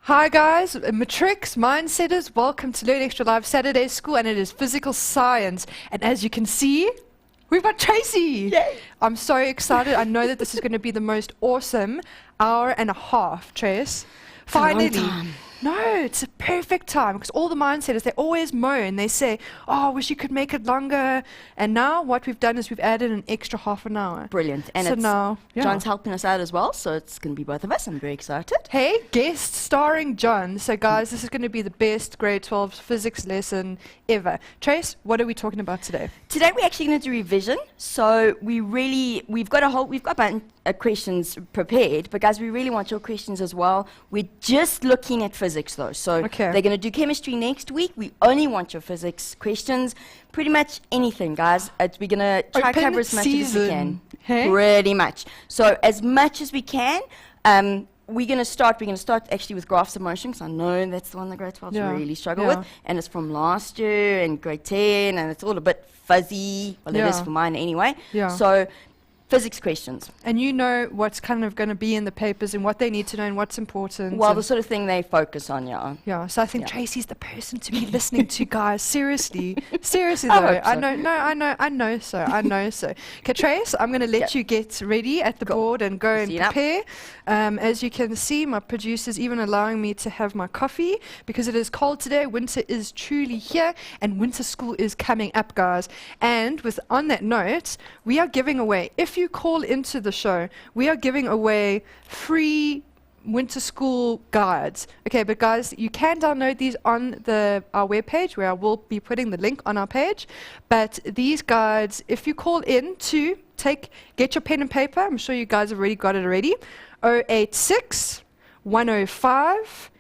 Hi guys, Matrix, Mindsetters, welcome to Learn Extra Live Saturday School, and it is physical science. And as you can see, we've got Tracy. Yay. I'm so excited. I know that this is going to be the most awesome hour and a half, Trace. Finally. It's a long time. No, it's a perfect time because all the mindsetters, they always moan. They say, oh, I wish you could make it longer. And now what we've done is we've added an extra half an hour. Brilliant. And So it's now, yeah. John's helping us out as well, so it's going to be both of us. I'm very excited. Hey, guest starring John. So guys, this is going to be the best grade 12 physics lesson ever. Trace, what are we talking about today? Today we're actually going to do revision. So we've got a bunch of questions prepared, but guys, we really want your questions as well. We're just looking at physics though. So Okay. they're going to do chemistry next week. We only want your physics questions. Pretty much anything, guys. We're going to try Open cover as much as we season. can. Hey? Pretty much. So as much as we can. We're going to start actually with graphs of motion, because I know that's the one the grade 12s Yeah. really struggle Yeah. with. And it's from last year and grade 10, and it's all a bit fuzzy. Well, it is Yeah. for mine anyway. Yeah. So physics questions. And you know what's kind of going to be in the papers and what they need to know and what's important. Well, and the sort of thing they focus on, yeah. yeah, so I think Yeah. Tracy's the person to be listening to, guys. Seriously. Seriously, I though. hope so. I know so. Okay, Trace, I'm going to let Yep. you get ready at the Cool. board and go and See you now. prepare. As you can see, my producer's even allowing me to have my coffee because it is cold today. Winter is truly here, and winter school is coming up, guys. And on that note, we are giving away, if you call into the show, we are giving away free winter school guides. Okay, but guys, you can download these on our webpage, where I will be putting the link on our page. But these guides, if you call in to get your pen and paper, I'm sure you guys have already got it already, 086 105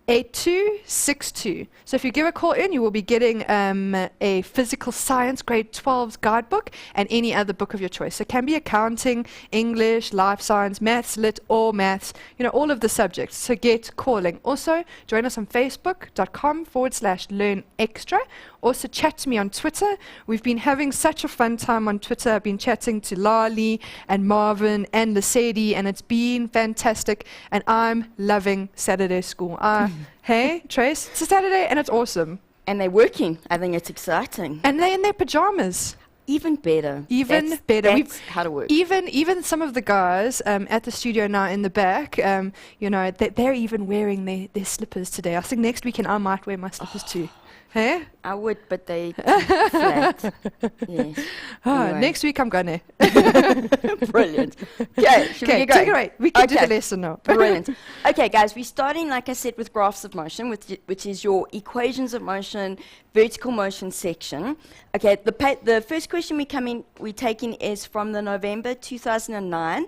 8262. So if you give a call in, you will be getting a physical science grade 12's guidebook and any other book of your choice. So it can be accounting, English, life science, maths, lit, or maths, all of the subjects. So get calling. Also, join us on facebook.com/learn extra. Also chat to me on Twitter. We've been having such a fun time on Twitter. I've been chatting to Lali and Marvin and Lesedi, and it's been fantastic. And I'm loving Saturday school. Hey, Trace, it's a Saturday and it's awesome. And they're working. I think it's exciting. And they're in their pajamas. Even better. Even better. That's how to work. Even some of the guys at the studio now in the back, they're even wearing their slippers today. I think next weekend I might wear my slippers too. Hey? I would, but they flat. Yes. Anyway. Next week I'm gonna. Brilliant. Okay, should we Okay, get take it going? away. We can do Okay. the lesson now. Brilliant. Okay, guys, we're starting, like I said, with graphs of motion, which is your equations of motion, vertical motion section. Okay, the first question we're taking is from the November 2009.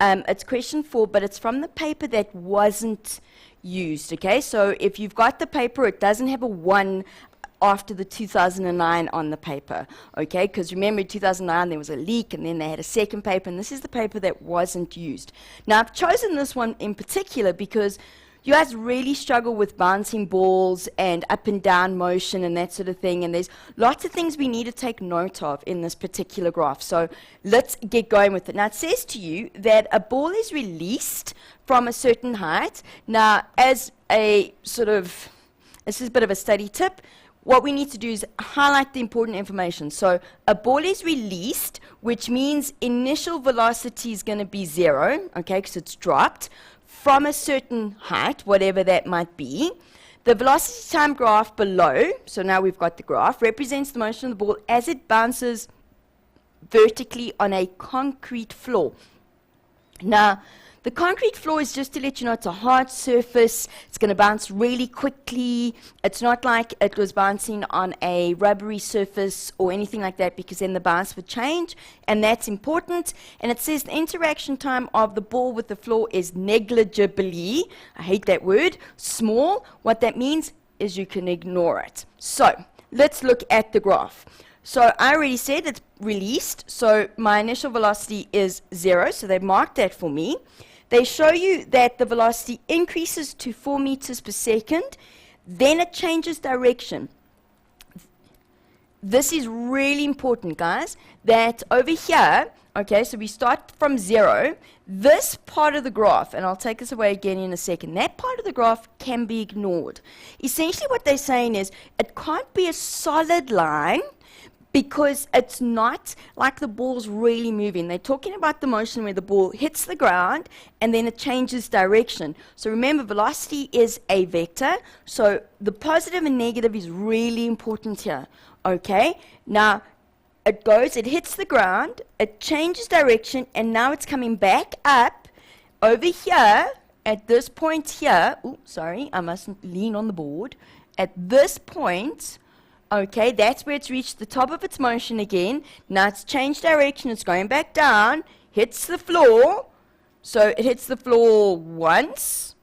It's question 4, but it's from the paper that wasn't used. Okay, so if you've got the paper, it doesn't have a 1 after the 2009 on the paper, okay? Because remember, in 2009 there was a leak, and then they had a second paper, and this is the paper that wasn't used. Now, I've chosen this one in particular because you guys really struggle with bouncing balls and up and down motion and that sort of thing, and there's lots of things we need to take note of in this particular graph. So let's get going with it. Now, it says to you that a ball is released from a certain height. Now, as a sort of, this is a bit of a study tip, what we need to do is highlight the important information. So a ball is released, which means initial velocity is going to be 0, okay, because it's dropped, from a certain height, whatever that might be. The velocity time graph below, so now we've got the graph, represents the motion of the ball as it bounces vertically on a concrete floor. Now, the concrete floor is, just to let you know, it's a hard surface. It's going to bounce really quickly. It's not like it was bouncing on a rubbery surface or anything like that, because then the bounce would change, and that's important. And it says the interaction time of the ball with the floor is negligibly, I hate that word, small. What that means is you can ignore it. So let's look at the graph. So I already said it's released, so my initial velocity is 0, so they've marked that for me. They show you that the velocity increases to 4 meters per second, then it changes direction. this is really important, guys, that over here, okay, so we start from 0. This part of the graph, and I'll take this away again in a second, that part of the graph can be ignored. Essentially what they're saying is it can't be a solid line because it's not like the ball's really moving. They're talking about the motion where the ball hits the ground and then it changes direction. So remember, velocity is a vector, so the positive and negative is really important here, okay? Now, it hits the ground, it changes direction, and now it's coming back up over here at this point here. Oh, sorry, I mustn't lean on the board. At this point, okay, that's where it's reached the top of its motion again. Now it's changed direction, it's going back down, hits the floor. So it hits the floor once,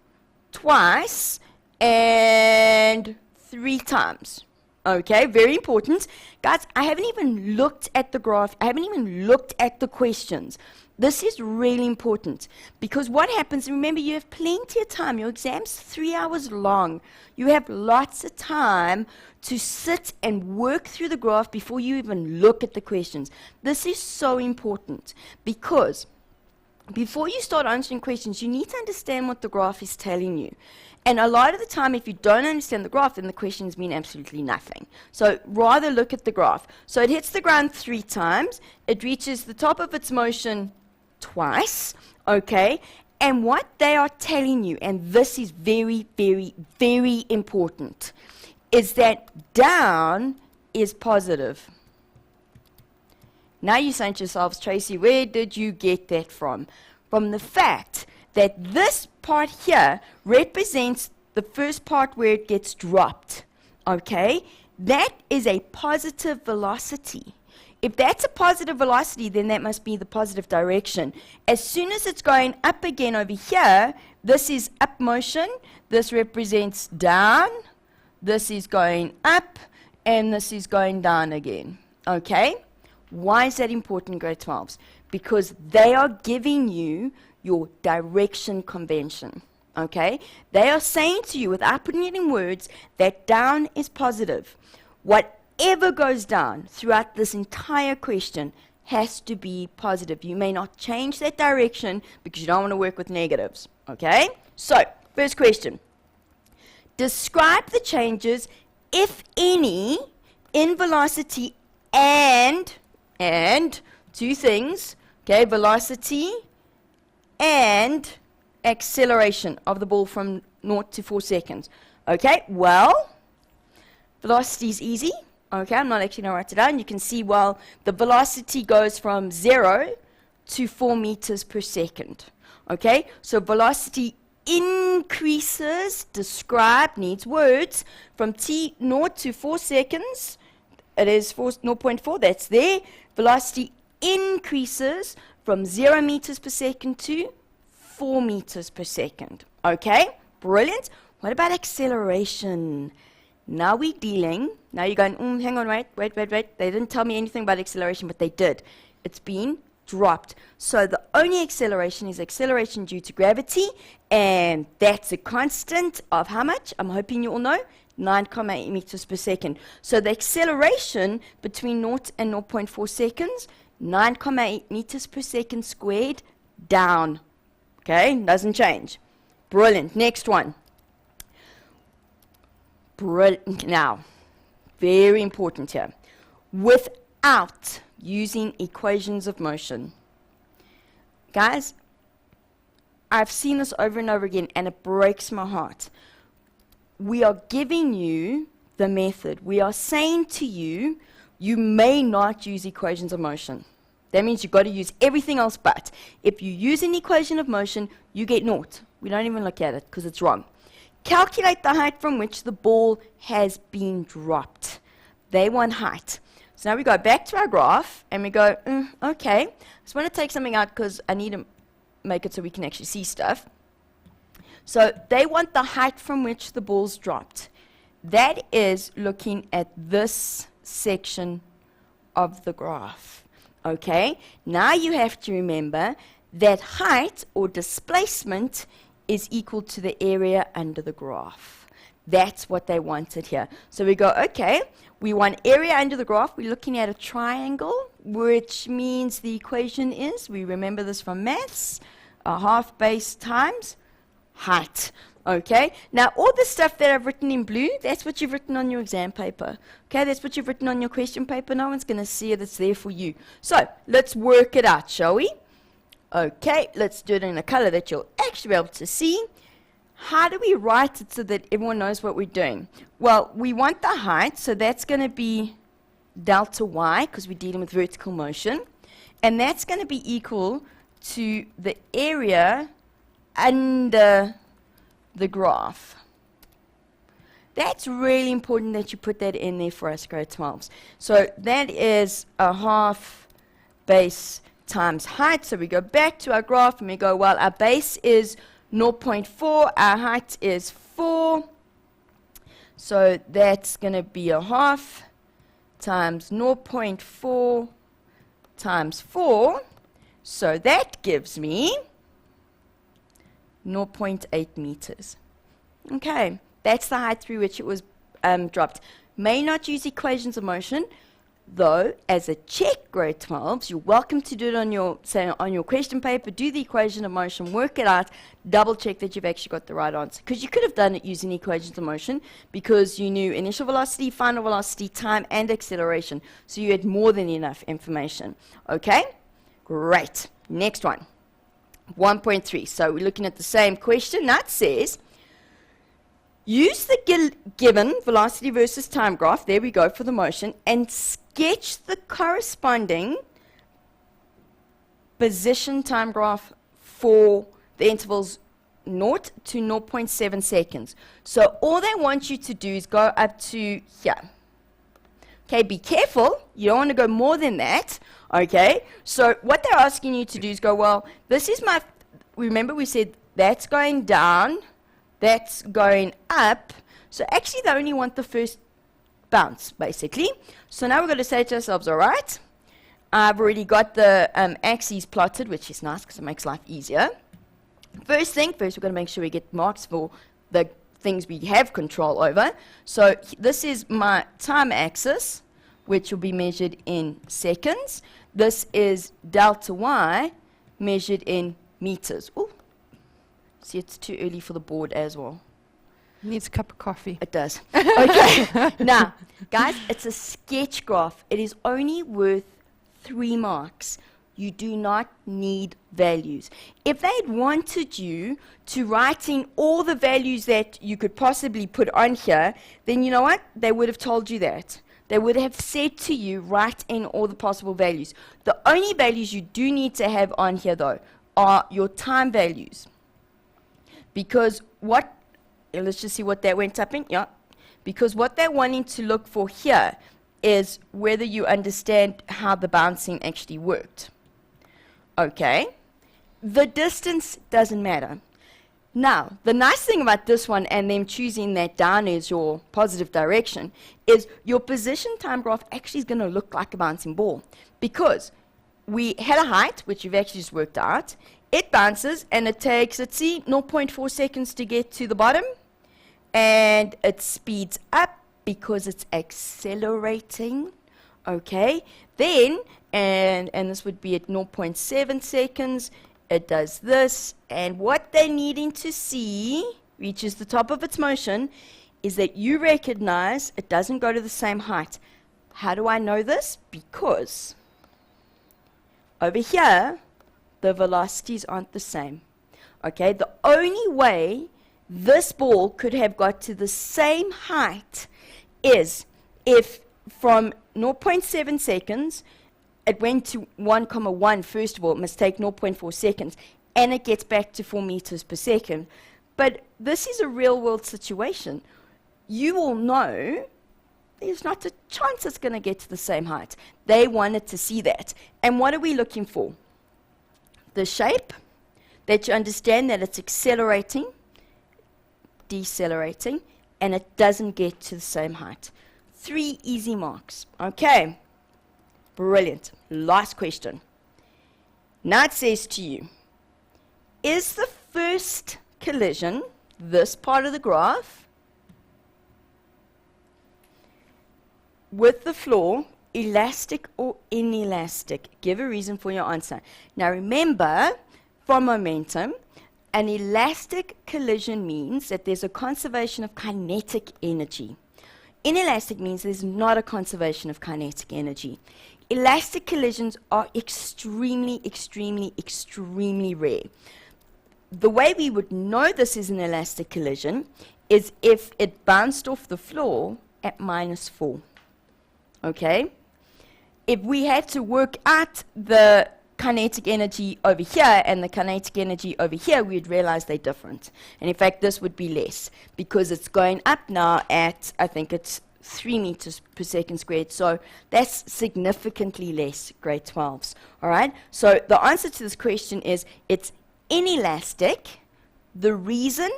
twice, and 3 times. Okay, very important. Guys, I haven't even looked at the graph. I haven't even looked at the questions. This is really important because what happens, remember, you have plenty of time. Your exam's 3 hours long. You have lots of time to sit and work through the graph before you even look at the questions. This is so important because before you start answering questions, you need to understand what the graph is telling you. And a lot of the time, if you don't understand the graph, then the questions mean absolutely nothing. So rather look at the graph. So it hits the ground 3 times. It reaches the top of its motion twice, okay? And what they are telling you, and this is very, very, very important, is that down is positive. Now you're saying to yourselves, Tracy, where did you get that from? From the fact that this part here represents the first part where it gets dropped, okay? That is a positive velocity. If that's a positive velocity, then that must be the positive direction. As soon as it's going up again over here, this is up motion, this represents down, this is going up, and this is going down again, okay? Why is that important, grade 12s? Because they are giving you your direction convention, okay? They are saying to you, without putting it in words, that down is positive. Whatever goes down throughout this entire question has to be positive. You may not change that direction because you don't want to work with negatives, okay? So, first question. Describe the changes, if any, in velocity and 2 things, okay, velocity and acceleration of the ball from 0 to 4 seconds. Okay, well, velocity is easy. Okay, I'm not actually going to write it down. You can see, well, the velocity goes from 0 to 4 meters per second. Okay, so velocity increases, describe, needs words, from t0 to 4 seconds. It is 0.4, that's there. Velocity increases from 0 meters per second to 4 meters per second. Okay, brilliant. What about acceleration? Now we're dealing, now you're going, hang on, wait. They didn't tell me anything about acceleration, but they did. It's been dropped. So the only acceleration is acceleration due to gravity, and that's a constant of how much? I'm hoping you all know, 9.8 meters per second. So the acceleration between 0 and 0.4 seconds, 9.8 meters per second squared down. Okay, doesn't change. Brilliant. Next one. Brilliant. Now, very important here. Without using equations of motion. Guys, I've seen this over and over again, and it breaks my heart. We are giving you the method. We are saying to you, you may not use equations of motion. That means you've got to use everything else but. If you use an equation of motion, you get 0. We don't even look at it because it's wrong. Calculate the height from which the ball has been dropped. They want height. So now we go back to our graph and we go, okay, I just want to take something out because I need to make it so we can actually see stuff. So they want the height from which the ball's dropped. That is looking at this section of the graph. Okay, now you have to remember that height or displacement is equal to the area under the graph. That's what they wanted here. So we go, okay, We want area under the graph. We're looking at a triangle, which means the equation is, we remember this from maths, a half base times height. Okay, now all the stuff that I've written in blue, that's what you've written on your exam paper. Okay, that's what you've written on your question paper. No one's going to see it, it's there for you. So, let's work it out, shall we? Okay, let's do it in a color that you'll actually be able to see. How do we write it so that everyone knows what we're doing? Well, we want the height, so that's going to be delta y, because we're dealing with vertical motion. And that's going to be equal to the area under the graph. That's really important that you put that in there for us, grade 12s. So that is a half base times height. So we go back to our graph and we go, well, our base is 0.4, our height is 4. So that's going to be a half times 0.4 times 4. So that gives me 0.8 meters. Okay, that's the height through which it was dropped. May not use equations of motion, though, as a check, grade 12s, you're welcome to do it on your, say, on your question paper, do the equation of motion, work it out, double check that you've actually got the right answer. Because you could have done it using equations of motion, because you knew initial velocity, final velocity, time, and acceleration. So you had more than enough information. Okay? Great. Next one. 1.3. So we're looking at the same question. That says, use the given velocity versus time graph, there we go for the motion, and sketch the corresponding position time graph for the intervals 0 to 0.7 seconds. So all they want you to do is go up to here. Okay, be careful. You don't want to go more than that. Okay, so what they're asking you to do is go, well, this is my, remember we said that's going down, that's going up. So actually they only want the first bounce, basically. So now we're going to say to ourselves, all right, I've already got the axes plotted, which is nice because it makes life easier. First thing, first we're going to make sure we get marks for the things we have control over. So this is my time axis, which will be measured in seconds. This is delta y, measured in meters. Ooh. See, it's too early for the board as well. Needs a cup of coffee. It does. Okay. Now, guys, it's a sketch graph. It is only worth 3 marks. You do not need values. If they'd wanted you to write in all the values that you could possibly put on here, then you know what? They would have told you that. They would have said to you, write in all the possible values. The only values you do need to have on here, though, are your time values. Because what, let's just see what that went up in. Yeah. Because what they're wanting to look for here is whether you understand how the bouncing actually worked. Okay. The distance doesn't matter. Now, the nice thing about this one and them choosing that down as your positive direction is your position time graph actually is going to look like a bouncing ball. Because we had a height, which you've actually just worked out. It bounces and it takes, let's see, 0.4 seconds to get to the bottom. And it speeds up because it's accelerating. Okay. Then, and this would be at 0.7 seconds. It does this, and what they're needing to see, reaches the top of its motion, is that you recognize it doesn't go to the same height. How do I know this? Because over here, the velocities aren't the same. Okay, the only way this ball could have got to the same height is if from 0.7 seconds, it went to 1,1 first of all, it must take 0.4 seconds, and it gets back to 4 meters per second. But this is a real world situation. You will know there's not a chance it's going to get to the same height. They wanted to see that. And what are we looking for? The shape, that you understand that it's accelerating, decelerating, and it doesn't get to the same height. 3 easy marks. Okay. Brilliant. Last question. Now it says to you, is the first collision, this part of the graph, with the floor, elastic or inelastic? Give a reason for your answer. Now remember, for momentum, an elastic collision means that there's a conservation of kinetic energy. Inelastic means there's not a conservation of kinetic energy. Elastic collisions are extremely, extremely, extremely rare. The way we would know this is an elastic collision is if it bounced off the floor at -4. Okay? If we had to work out the kinetic energy over here and the kinetic energy over here, we'd realize they're different. And in fact, this would be less because it's going up now at, I think it's 3 meters per second squared. So that's significantly less, grade 12s. All right? So the answer to this question is it's inelastic. The reason,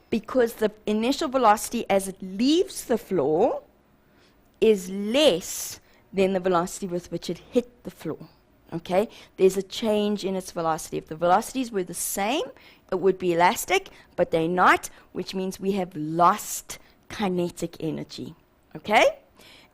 because the initial velocity as it leaves the floor is less than the velocity with which it hit the floor. Okay? There's a change in its velocity. If the velocities were the same, it would be elastic, but they're not, which means we have lost kinetic energy. Okay?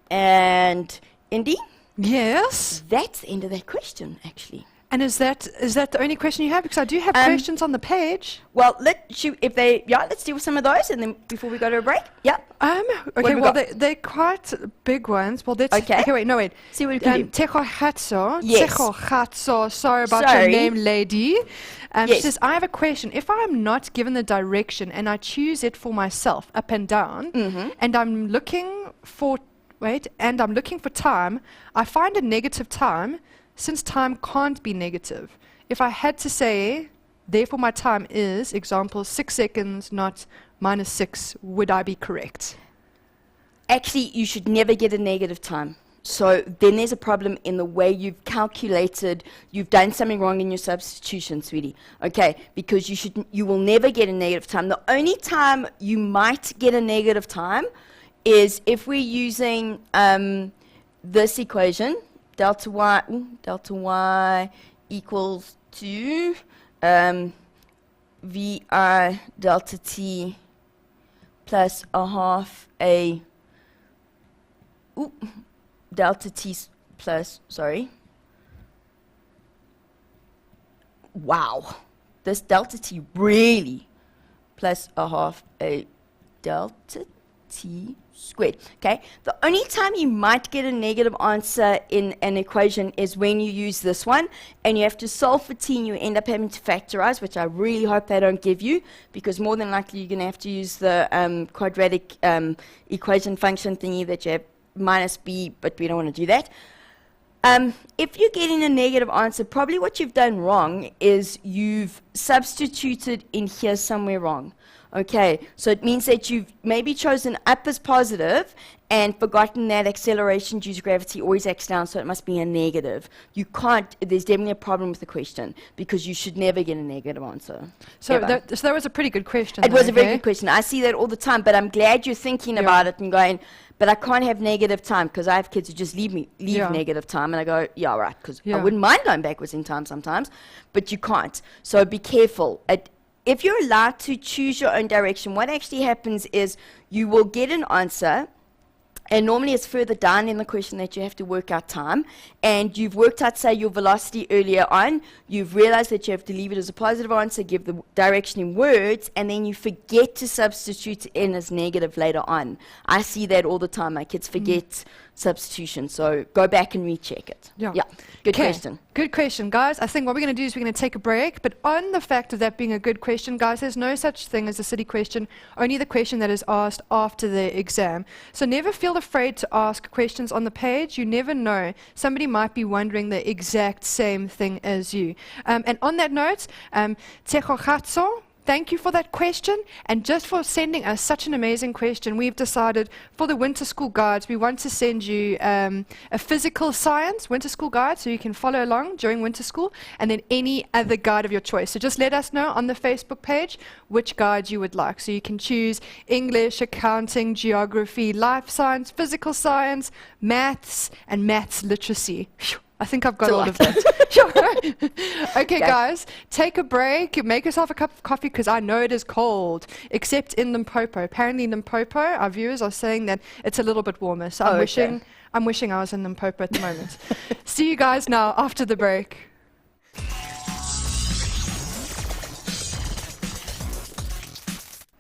And Indy? Yes. That's the end of that question, actually. And is that the only question you have? Because I do have questions on the page. Well, let's deal with some of those, and then before we go to a break. Yeah. Okay, well, they're quite big ones. Well, that's... Okay. Okay, wait, no, wait. See what we can do. Tekohatso. Yes. Tekohatso. Sorry about Sorry. your name, lady. She Yes. says, I have a question. If I'm not given the direction and I choose it for myself, up and down, and I'm looking for time, I find a negative time, since time can't be negative. If I had to say, therefore my time is, example, 6 seconds, not -6, would I be correct? Actually, you should never get a negative time. So then there's a problem in the way you've calculated. You've done something wrong in your substitution, sweetie. Okay, because you will never get a negative time. The only time you might get a negative time is if we're using this equation, delta y equals to vi delta t plus a half a delta t plus, sorry. Wow, this delta t really plus a half a delta t squared. Okay, the only time you might get a negative answer in an equation is when you use this one and you have to solve for t and you end up having to factorize, which I really hope they don't give you, because more than likely you're going to have to use the quadratic equation function thingy that you have minus b, but we don't want to do that. If you're getting a negative answer, probably what you've done wrong is you've substituted in here somewhere wrong. Okay, so it means that you've maybe chosen up as positive and forgotten that acceleration due to gravity always acts down, so it must be a negative. You can't, there's definitely a problem with the question, because you should never get a negative answer. So that was a pretty good question. It was a very good question. I see that all the time, but I'm glad you're thinking about it and going, but I can't have negative time, because I have kids who just leave negative time, and I go, yeah, right, because I wouldn't mind going backwards in time sometimes, but you can't. So be careful. If you're allowed to choose your own direction, what actually happens is you will get an answer, and normally it's further down in the question that you have to work out time, and you've worked out, say, your velocity earlier on, you've realized that you have to leave it as a positive answer, give the direction in words, and then you forget to substitute in as negative later on. I see that all the time. My kids forget substitution, so go back and recheck it. Yeah. Good question. Good question, guys. I think what we're going to do is we're going to take a break, but on the fact of that being a good question, guys, there's no such thing as a silly question, only the question that is asked after the exam. So never feel afraid to ask questions on the page. You never know. Somebody might be wondering the exact same thing as you. And on that note, Tsechogatso, thank you for that question, and just for sending us such an amazing question. We've decided for the winter school guides, we want to send you a physical science winter school guide so you can follow along during winter school, and then any other guide of your choice. So just let us know on the Facebook page which guide you would like. So you can choose English, accounting, geography, life science, physical science, maths, and maths literacy. Phew. I think I've got It's a all lot. of that. Sure. Okay, Okay. guys, take a break. Make yourself a cup of coffee because I know it is cold, except in Limpopo. Apparently, in Limpopo, our viewers are saying that it's a little bit warmer. So Oh, okay. I'm wishing I was in Limpopo at the moment. See you guys now after the break.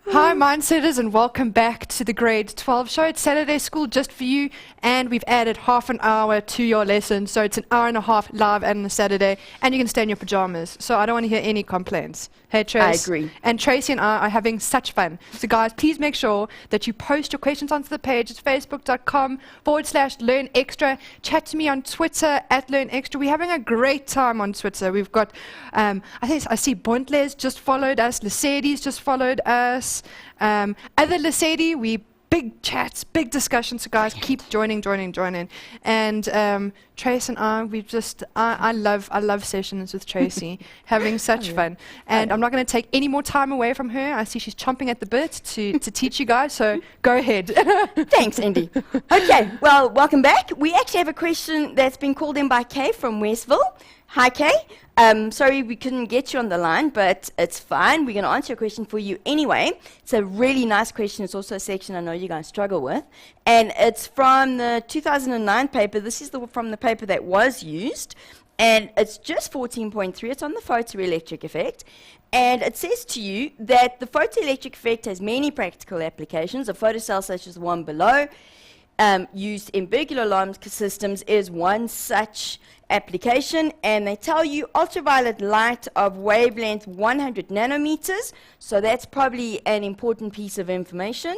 Hi, Mindsetters, and welcome back to the Grade 12 show. It's Saturday school just for you, and we've added half an hour to your lesson, so it's an hour and a half live and on a Saturday, and you can stay in your pajamas. So I don't want to hear any complaints. Hey, Trace. I agree. And Tracy and I are having such fun. So, guys, please make sure that you post your questions onto the page. It's facebook.com/learnextra. Chat to me on Twitter @learnextra. We're having a great time on Twitter. We've got, I see Bontles just followed us, Lesedi's just followed us. Other Lesedi, we big chats, big discussions. So guys, keep joining. And Trace and I, I love sessions with Tracy, having such fun. And I'm not going to take any more time away from her. I see she's chomping at the bit to teach you guys. So go ahead. Thanks, Andy. Okay, well, welcome back. We actually have a question that's been called in by Kay from Westville. Hi, Kay. Sorry we couldn't get you on the line, but it's fine. We're going to answer your question for you anyway. It's a really nice question. It's also a section I know you guys struggle with. And it's from the 2009 paper. This is from the paper that was used. And it's just 14.3. It's on the photoelectric effect. And it says to you that the photoelectric effect has many practical applications. A photocell such as the one below, used in burglar alarm systems, is one such application, and they tell you ultraviolet light of wavelength 100 nanometers, so that's probably an important piece of information,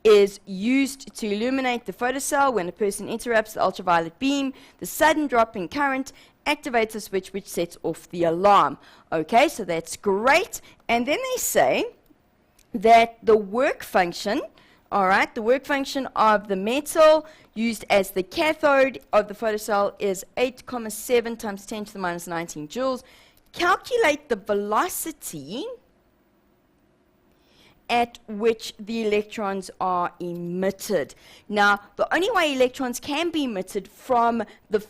is used to illuminate the photocell. When a person interrupts the ultraviolet beam, the sudden drop in current activates a switch which sets off the alarm. Okay, so that's great. And then they say that the work function, all right, the work function of the metal used as the cathode of the photocell is 8,7 times 10 to the minus 19 joules. Calculate the velocity at which the electrons are emitted. Now, the only way electrons can be emitted from the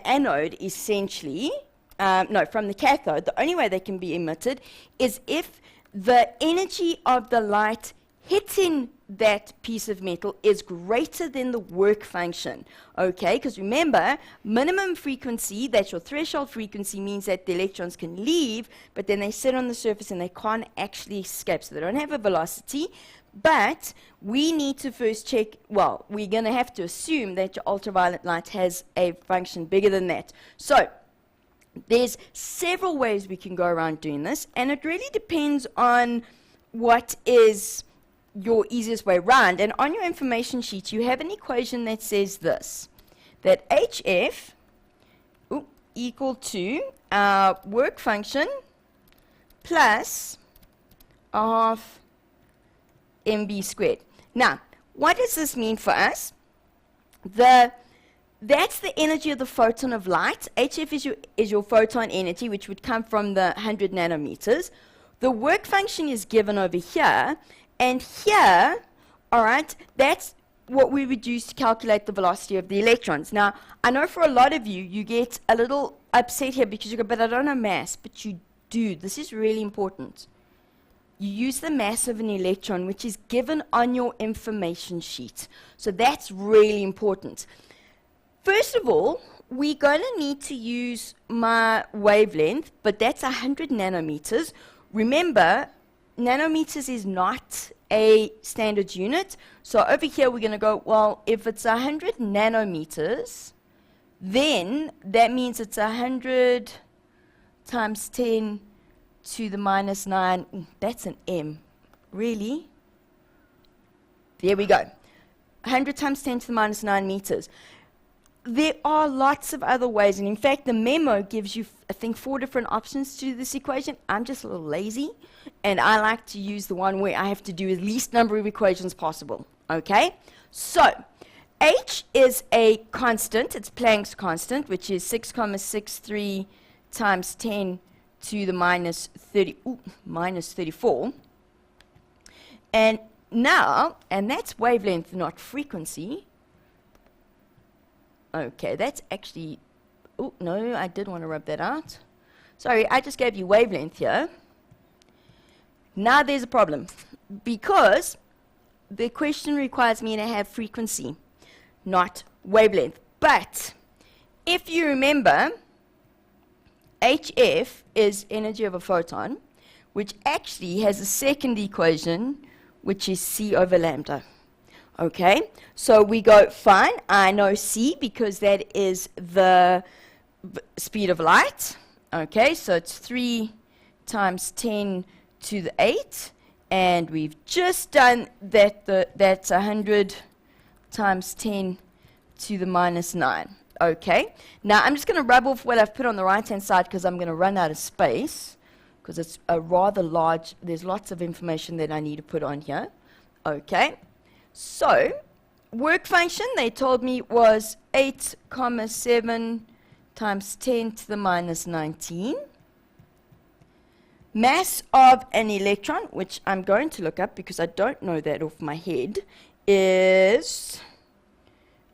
anode, essentially, from the cathode, the only way they can be emitted is if the energy of the light hitting that piece of metal is greater than the work function, okay? Because remember, minimum frequency, that's your threshold frequency, means that the electrons can leave, but then they sit on the surface and they can't actually escape, so they don't have a velocity. But we need to first check, well, we're going to have to assume that your ultraviolet light has a function bigger than that. So there's several ways we can go around doing this, and it really depends on what is your easiest way around. And on your information sheet, you have an equation that says this, that HF equal to our work function plus a half mv squared. Now, what does this mean for us? That's the energy of the photon of light. HF is your photon energy, which would come from the 100 nanometers. The work function is given over here, and here, all right, that's what we would use to calculate the velocity of the electrons. Now, I know for a lot of you, you get a little upset here because you go, but I don't know mass. But you do. This is really important. You use the mass of an electron, which is given on your information sheet. So that's really important. First of all, we're going to need to use my wavelength, but that's 100 nanometers. Remember, nanometers is not a standard unit. So over here, we're going to go, well, if it's 100 nanometers, then that means it's 100 times 10 to the minus 9. That's an M. Really? There we go. 100 times 10 to the minus 9 meters. There are lots of other ways, and in fact, the memo gives you, I think, 4 different options to this equation. I'm just a little lazy, and I like to use the one where I have to do the least number of equations possible, okay? So, H is a constant. It's Planck's constant, which is 6,63 times 10 to the minus 34. And now, and that's wavelength, not frequency. Okay, that's actually Oh, no, I did want to rub that out. Sorry, I just gave you wavelength here. Now there's a problem, because the question requires me to have frequency, not wavelength. But if you remember, HF is energy of a photon, which actually has a second equation, which is C over lambda. Okay, so we go, fine, I know C because that is the speed of light. Okay, so it's 3 times 10 to the 8, and we've just done that, that's 100 times 10 to the minus 9. Okay, now I'm just going to rub off what I've put on the right hand side because I'm going to run out of space, because it's a rather large, there's lots of information that I need to put on here. Okay, so work function, they told me, was 8,7 times 10 to the minus 19. Mass of an electron, which I'm going to look up because I don't know that off my head, is,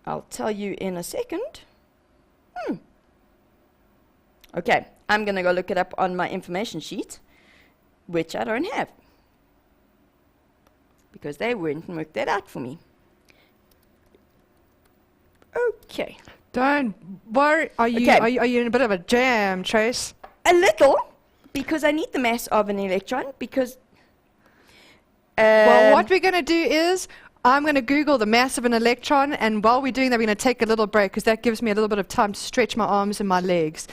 I'll tell you in a second. Okay, I'm going to go look it up on my information sheet, which I don't have, because they went and worked that out for me. Okay. Don't worry. Are you in a bit of a jam, Trace? A little, because I need the mass of an electron, because... well, what we're going to do is, I'm going to Google the mass of an electron, and while we're doing that, we're going to take a little break, because that gives me a little bit of time to stretch my arms and my legs.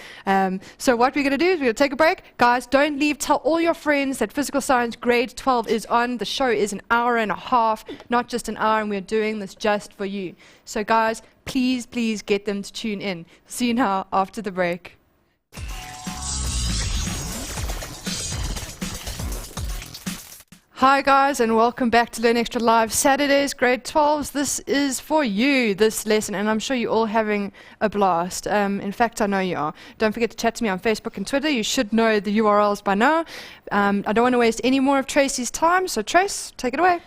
So what we're going to do is we're going to take a break. Guys, don't leave. Tell all your friends that Physical Science Grade 12 is on. The show is an hour and a half, not just an hour, and we're doing this just for you. So guys, please get them to tune in. See you now after the break. Hi guys, and welcome back to Learn Extra Live Saturdays, grade 12s. This is for you, this lesson, and I'm sure you're all having a blast. In fact, I know you are. Don't forget to chat to me on Facebook and Twitter. You should know the URLs by now. I don't want to waste any more of Tracy's time, so Trace, take it away.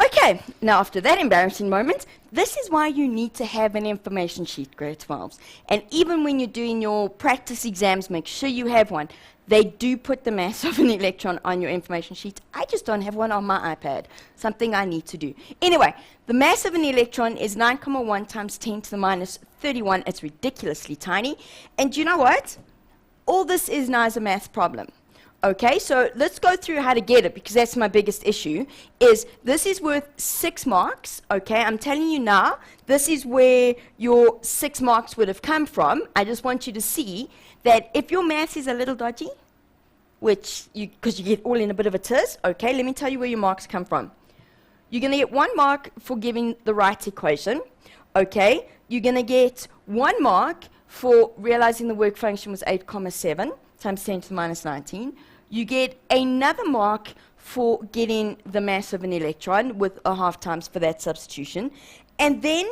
Okay, now after that embarrassing moment, this is why you need to have an information sheet, grade 12s. And even when you're doing your practice exams, make sure you have one. They do put the mass of an electron on your information sheet. I just don't have one on my iPad, something I need to do. Anyway, the mass of an electron is 9,1 times 10 to the minus 31. It's ridiculously tiny. And you know what? All this is now is a math problem. Okay, so let's go through how to get it, because that's my biggest issue, is this is worth 6 marks, okay? I'm telling you now, this is where your 6 marks would have come from. I just want you to see that if your math is a little dodgy, which because you get all in a bit of a tiz, okay, let me tell you where your marks come from. You're going to get 1 mark for giving the right equation, okay? You're going to get 1 mark for realizing the work function was 8,7 times 10 to the minus 19. You get another mark for getting the mass of an electron with a half times for that substitution. And then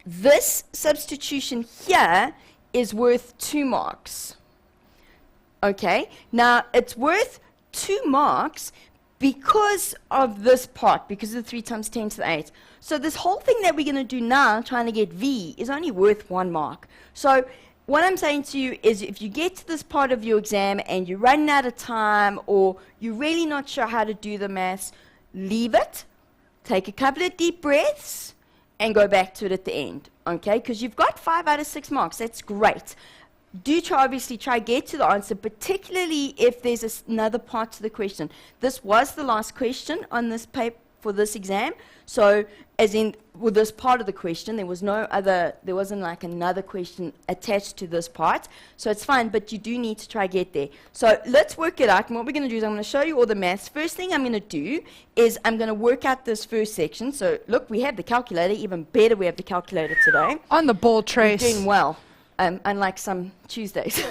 this substitution here is worth 2 marks. Okay, now it's worth 2 marks because of this part, because of the 3 times 10 to the 8. So this whole thing that we're going to do now, trying to get V, is only worth 1 mark. So what I'm saying to you is, if you get to this part of your exam and you're running out of time, or you're really not sure how to do the maths, leave it, take a couple of deep breaths, and go back to it at the end, okay? Because you've got 5 out of 6 marks. That's great. Do obviously try get to the answer, particularly if there's another part to the question. This was the last question on this paper for this exam. So, as in with this part of the question, there wasn't like another question attached to this part. So it's fine, but you do need to try get there. So let's work it out. And what we're going to do is I'm going to show you all the maths. First thing I'm going to do is I'm going to work out this first section. So look, we have the calculator. Even better, we have the calculator today. On the ball, Trace. We're doing well. Unlike some Tuesdays.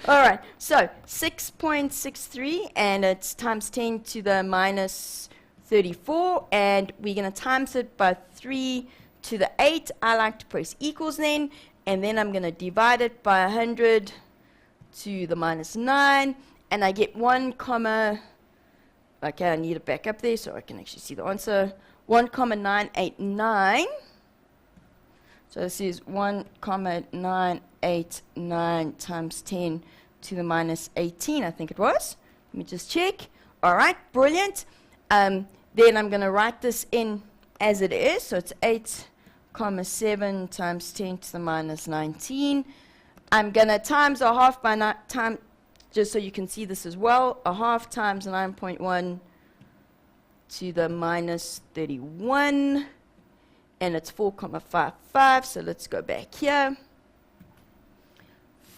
All right, so 6.63, and it's times 10 to the minus 34, and we're going to times it by 3 to the 8. I like to press equals then, and then I'm going to divide it by 100 to the minus 9, and I get 1 comma, okay, I need it back up there so I can actually see the answer, 1,989. So this is 1,989 times 10 to the minus 18, I think it was. Let me just check. All right, brilliant. Then I'm going to write this in as it is. So it's 8,7 times 10 to the minus 19. I'm going to times a half by time, just so you can see this as well. A half times 9.1 to the minus 31. And it's 4,55. So let's go back here.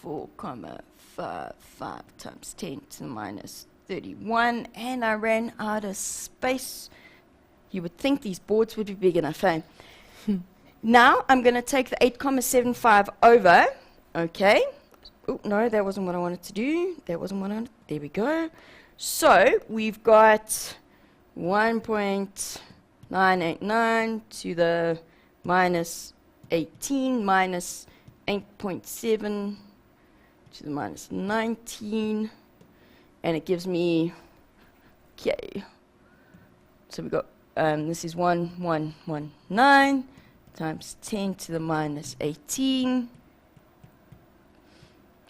4,55 times 10 to the minus 31. And I ran out of space. You would think these boards would be big enough, eh? Now I'm going to take the 8,75 over. Okay. Oh, no, that wasn't what I wanted to do. That wasn't what I wanted. There we go. So we've got 1.989 to the minus 18 minus 8.7 to the minus 19. And it gives me, okay. So we got, this is 1,119 times 10 to the minus 18.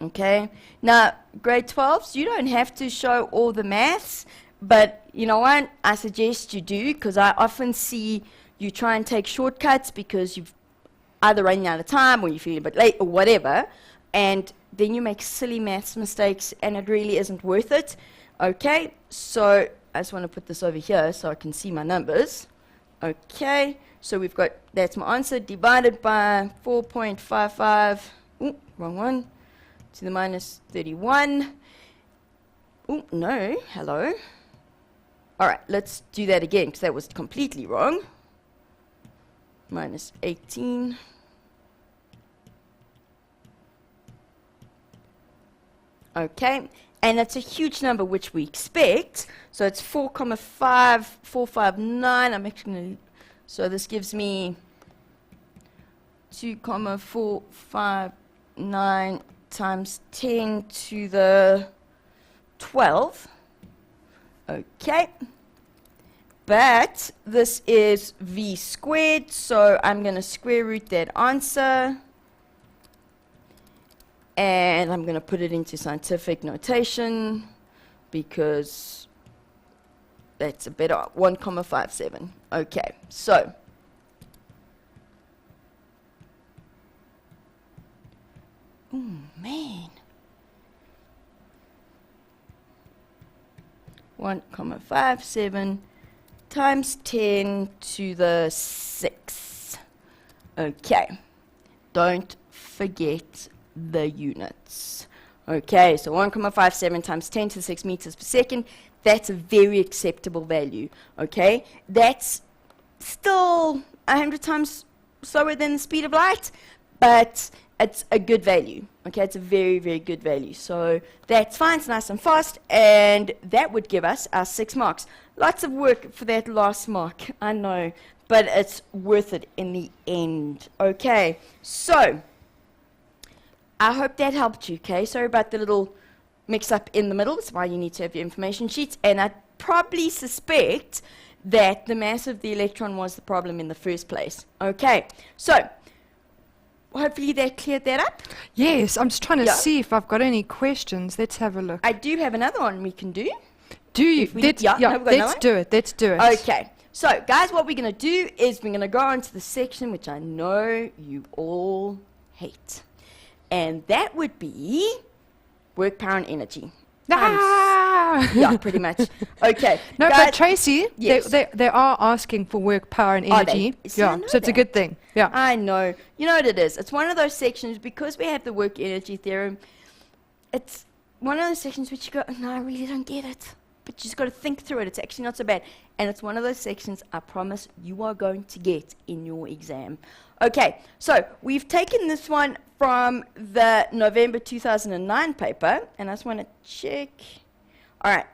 Okay, now grade 12s, you don't have to show all the maths, but you know what, I suggest you do, because I often see you try and take shortcuts because you've either running out of time or you feel a bit late or whatever, and then you make silly maths mistakes and it really isn't worth it. Okay, so I just want to put this over here so I can see my numbers. Okay, so we've got, that's my answer, divided by 4.55, ooh, wrong one, to the minus 31. Oh, no, hello. All right, let's do that again, because that was completely wrong. Minus 18. Okay, and it's a huge number, which we expect. So it's 4,5459. I'm actually going to, so this gives me 2,459 times 10 to the 12. Okay. But this is v squared, so I'm going to square root that answer. And I'm going to put it into scientific notation because that's a better 1,57. Okay, so oh man, 1,57 times 10 to the 6. Okay, don't forget the units. Okay, so 1,57 times 10 to the 6 meters per second, that's a very acceptable value. Okay, that's still 100 times slower than the speed of light, but it's a good value. Okay, it's a very, very good value. So that's fine, it's nice and fast, and that would give us our 6 marks. Lots of work for that last mark, I know, but it's worth it in the end. Okay, so I hope that helped you, okay? Sorry about the little mix-up in the middle. That's why you need to have your information sheets. And I probably suspect that the mass of the electron was the problem in the first place. Okay, so hopefully that cleared that up. Yes, I'm just trying to see if I've got any questions. Let's have a look. I do have another one we can do. Do you? Let's do it. Let's do it. Okay, so guys, what we're going to do is we're going to go on to the section which I know you all hate. And that would be work, power, and energy. Yeah, pretty much. Okay. No, guys, but Tracy, yes. they are asking for work, power, and energy. Yeah, so it's a good thing. Yeah. I know. You know what it is? It's one of those sections, because we have the work energy theorem, it's one of those sections which you go, no, I really don't get it. But you just got to think through it. It's actually not so bad. And it's one of those sections I promise you are going to get in your exam. Okay, so we've taken this one from the November 2009 paper, and I just want to check. All right,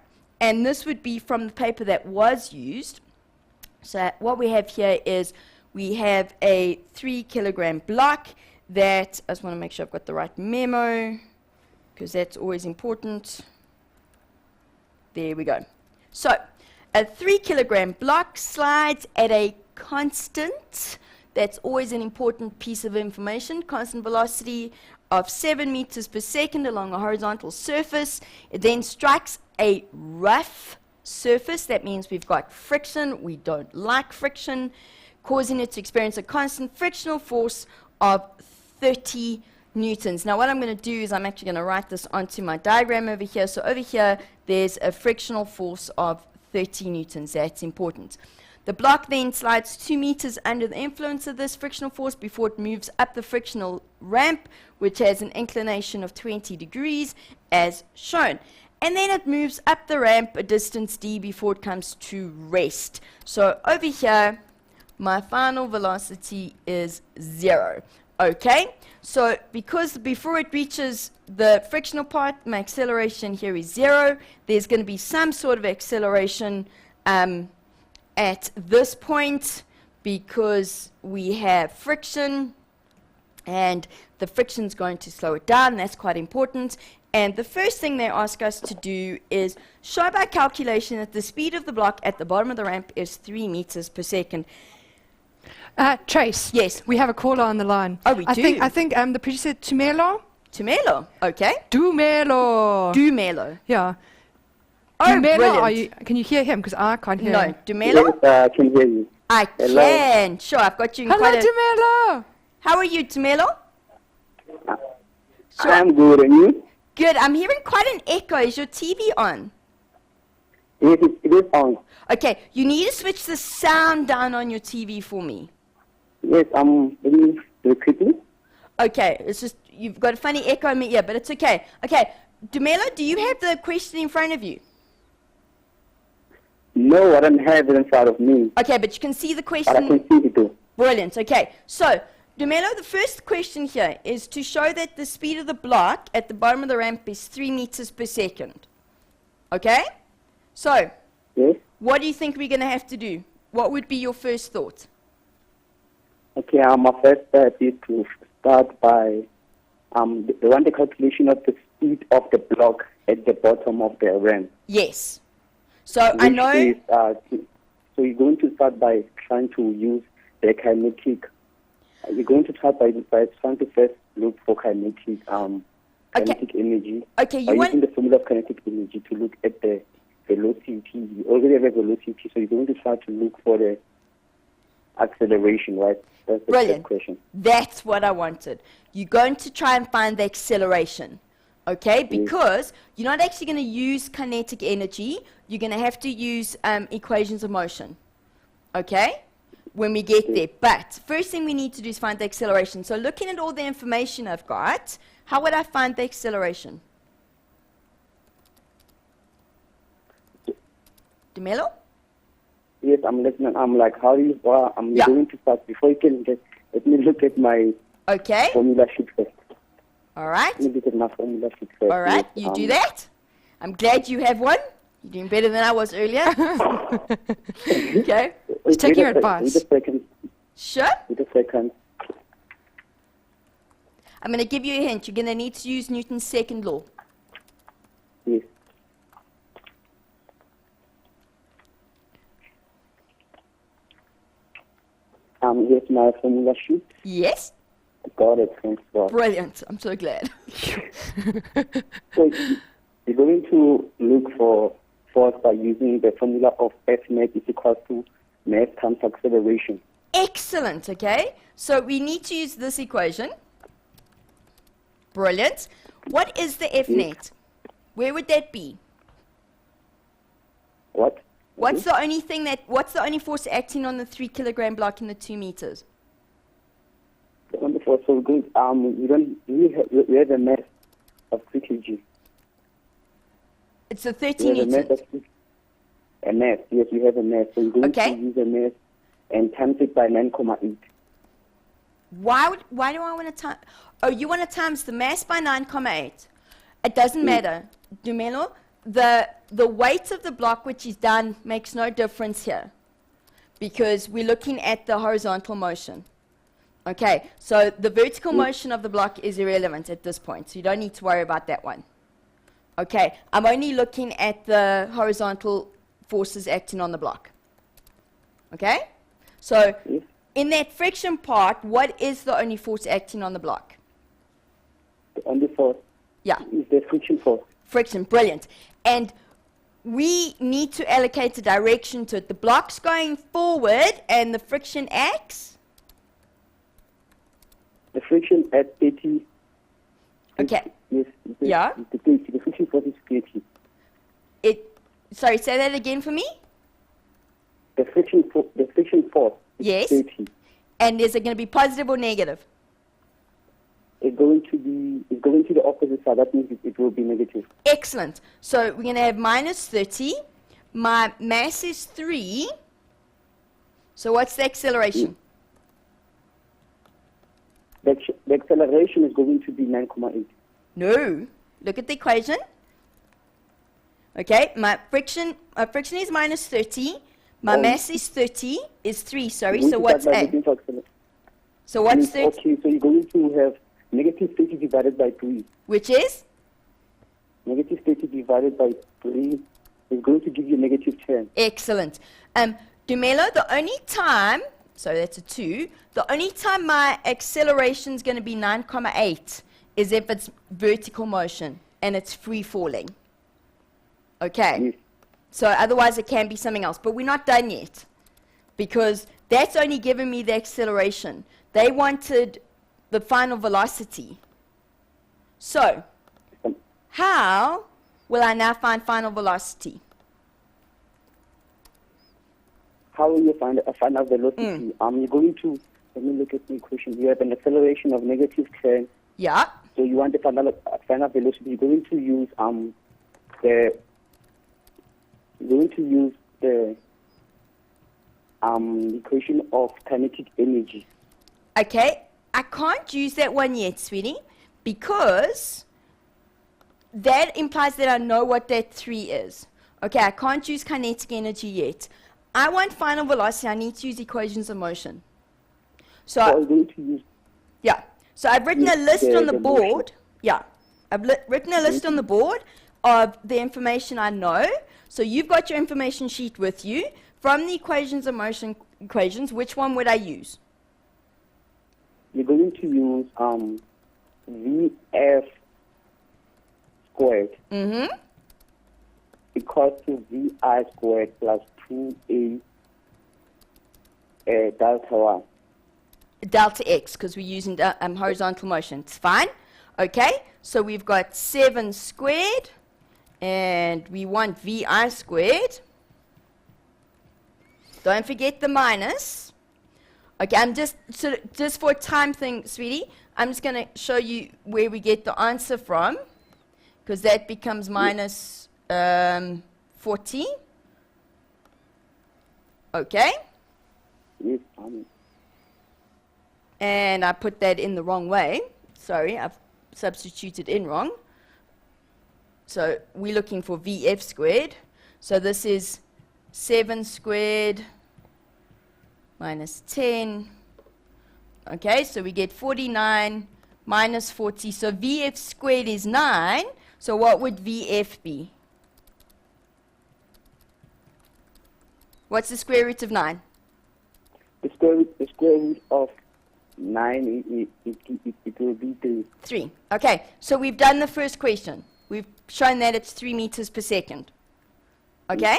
and this would be from the paper that was used. So what we have here is we have a 3 kilogram block that, I just want to make sure I've got the right memo, because that's always important. There we go. So a 3 kilogram block slides at a constant That's always an important piece of information. Constant velocity of 7 meters per second along a horizontal surface. It then strikes a rough surface. That means we've got friction. We don't like friction, causing it to experience a constant frictional force of 30 newtons. Now what I'm going to do is I'm actually going to write this onto my diagram over here. So over here, there's a frictional force of 30 newtons. That's important. The block then slides 2 meters under the influence of this frictional force before it moves up the frictional ramp, which has an inclination of 20 degrees, as shown. And then it moves up the ramp a distance d before it comes to rest. So over here, my final velocity is 0. Okay, so because before it reaches the frictional part, my acceleration here is 0. There's going to be some sort of acceleration at this point because we have friction, and the friction is going to slow it down. That's quite important. And the first thing they ask us to do is show by calculation that the speed of the block at the bottom of the ramp is 3 meters per second. Trace. Yes. We have a caller on the line. Oh, we do? I think the producer, Tumelo? Tumelo, okay. Dumelo. Yeah. Oh, brilliant. Can you hear him? Because I can't hear No, him. Dumelo? Yes, I can hear you. I Hello. can. Sure, I've got you in Hello, quite a... Dumelo. How are you, Tumelo? Sure. I'm good, and you? Good. I'm hearing quite an echo. Is your TV on? Yes, it is on. Okay, you need to switch the sound down on your TV for me. Yes, I'm really quickly. Okay, it's just, you've got a funny echo in my ear, but it's okay. Okay, Dumelo, do you have the question in front of you? No, I don't have it in front of me, Okay, but you can see the question. but I can see it too. Brilliant. Okay, so Dumelo, the first question here is to show that the speed of the block at the bottom of the ramp is 3 meters per second. Okay? So, Yes? what do you think we're going to have to do? What would be your first thought? Okay, my first step is to start by the calculation of the speed of the block at the bottom of the ramp. Yes. So I know... So you're going to start by trying to use the kinetic. You're going to start by trying to first look for kinetic energy. Okay, you by want... using the formula of kinetic energy to look at the velocity. You already have a velocity, so you're going to try to look for the acceleration, right? That's the Brilliant. first question. That's what I wanted. You're going to try and find the acceleration, okay? Because you're not actually going to use kinetic energy. You're going to have to use equations of motion, okay, when we get there. But first thing we need to do is find the acceleration. So looking at all the information I've got, how would I find the acceleration? Dumelo? Yes, I'm listening. I'm like, how do you, I'm Yeah. going to start before you can get, let me look at my Okay. formula sheet first. All right. Let me look at my formula sheet first. All right. Yes, You do that. I'm glad you have one. You're doing better than I was earlier. Okay. Wait, take wait your a sec- advice. Wait a second. Sure. Wait a second. I'm going to give you a hint. You're going to need to use Newton's second law. Yes. Here's my formula sheet. Yes. Got it. Thanks, God. Brilliant. I'm so glad. So you're going to look for force by using the formula of F net is equal to mass times acceleration. Excellent. Okay. So we need to use this equation. Brilliant. What is the F net? Where would that be? What? What's the only force acting on the 3 kilogram block in the 2 meters? Wonderful. So we're going, we have a mass of 3 kg. It's a We 13 have a mass newtons. of a mass. Yes, we have a mass. So we're going Okay. to use a mass and times it by 9,8. Why do I want to time? Oh, you want to times the mass by 9,8. It doesn't matter. Dumelo, the weight of the block which is done makes no difference here because we're looking at the horizontal motion. Okay, so the vertical motion of the block is irrelevant at this point, so you don't need to worry about that one. Okay, I'm only looking at the horizontal forces acting on the block. Okay? So Yes. in that friction part, what is the only force acting on the block? The only force Yeah, is the friction force. friction, brilliant. And we need to allocate a direction to it. The block's going forward and the friction acts. The friction at 30. Okay. Yes. Yeah. The 30. The friction force is 30. Sorry, say that again for me. The friction force is Yes. 30. And is it going to be positive or negative? It's going to the opposite side. That means it will be negative. Excellent. So we're going to have minus 30. My mass is 3. So what's the acceleration? The acceleration is going to be 9.8. No. Look at the equation. Okay, my friction is minus 30. My mass is 30, is 3, sorry. So what's A? So what's 30? Okay, so you're going to have negative 30 divided by 3. Which is? Negative 30 divided by 3 is going to give you negative 10. Excellent. Dumelo, the only time, so that's a 2, the only time my acceleration is going to be 9.8 is if it's vertical motion and it's free falling. Okay. Yes. So otherwise it can be something else. But we're not done yet because that's only giving me the acceleration. They wanted the final velocity. So how will I now find final velocity? How will you find a final velocity? You're going to, let me look at the equation. You have an acceleration of negative 10. Yeah. So you want the final velocity. You're going to use the equation of kinetic energy. Okay, I can't use that one yet, sweetie, because that implies that I know what that 3 is. Okay, I can't use kinetic energy yet. I want final velocity. I need to use equations of motion. So I'm going to use. Yeah. So I've written a list on the board. motion. Yeah. I've written a list on the board of the information I know. So you've got your information sheet with you. From the equations of motion equations, which one would I use? You're going to use VF squared equals to VI squared plus 2A delta Y. Delta x, because we're using horizontal motion. It's fine. Okay, so we've got 7 squared, and we want VI squared. Don't forget the minus. Okay, I'm just for a time thing, sweetie, I'm just going to show you where we get the answer from, because that becomes minus 40. Okay. Yes, And I put that in the wrong way. Sorry, I've substituted in wrong. So we're looking for VF squared. So this is 7 squared minus 10. Okay, so we get 49 minus 40. So VF squared is 9. So what would VF be? What's the square root of 9? The square root of 9, it will be 3. 3. Okay, so we've done the first question. We've shown that it's 3 meters per second. Okay?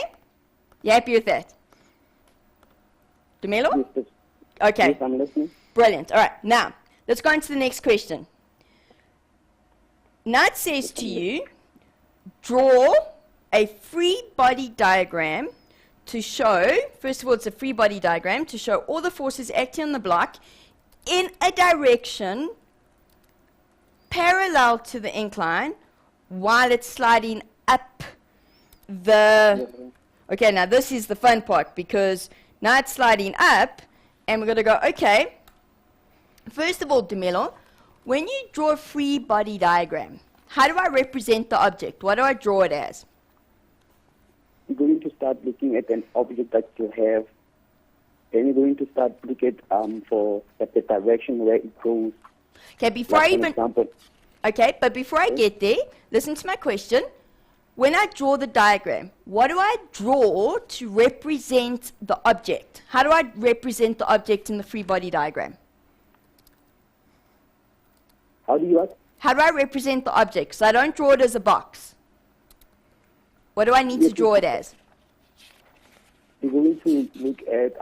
You happy with that? Dumelo? Yes, Okay. yes, I'm listening. Brilliant. All right, now, let's go on to the next question. Now it says to you, draw a free body diagram to show, first of all, it's a free body diagram to show all the forces acting on the block in a direction parallel to the incline while it's sliding up the... Okay, now this is the fun part because now it's sliding up and we're going to go, okay, first of all, Dumelo, when you draw a free body diagram, how do I represent the object? What do I draw it as? You're going to start looking at an object that you have. Then you're going to start looking at the direction where it goes. Okay, before Like I an even... example. Okay, but before I get there, listen to my question. when I draw the diagram, what do I draw to represent the object? How do I represent the object in the free body diagram? How do you ask? How do I represent the object? So I don't draw it as a box. What do I need to draw it as? You're going to look at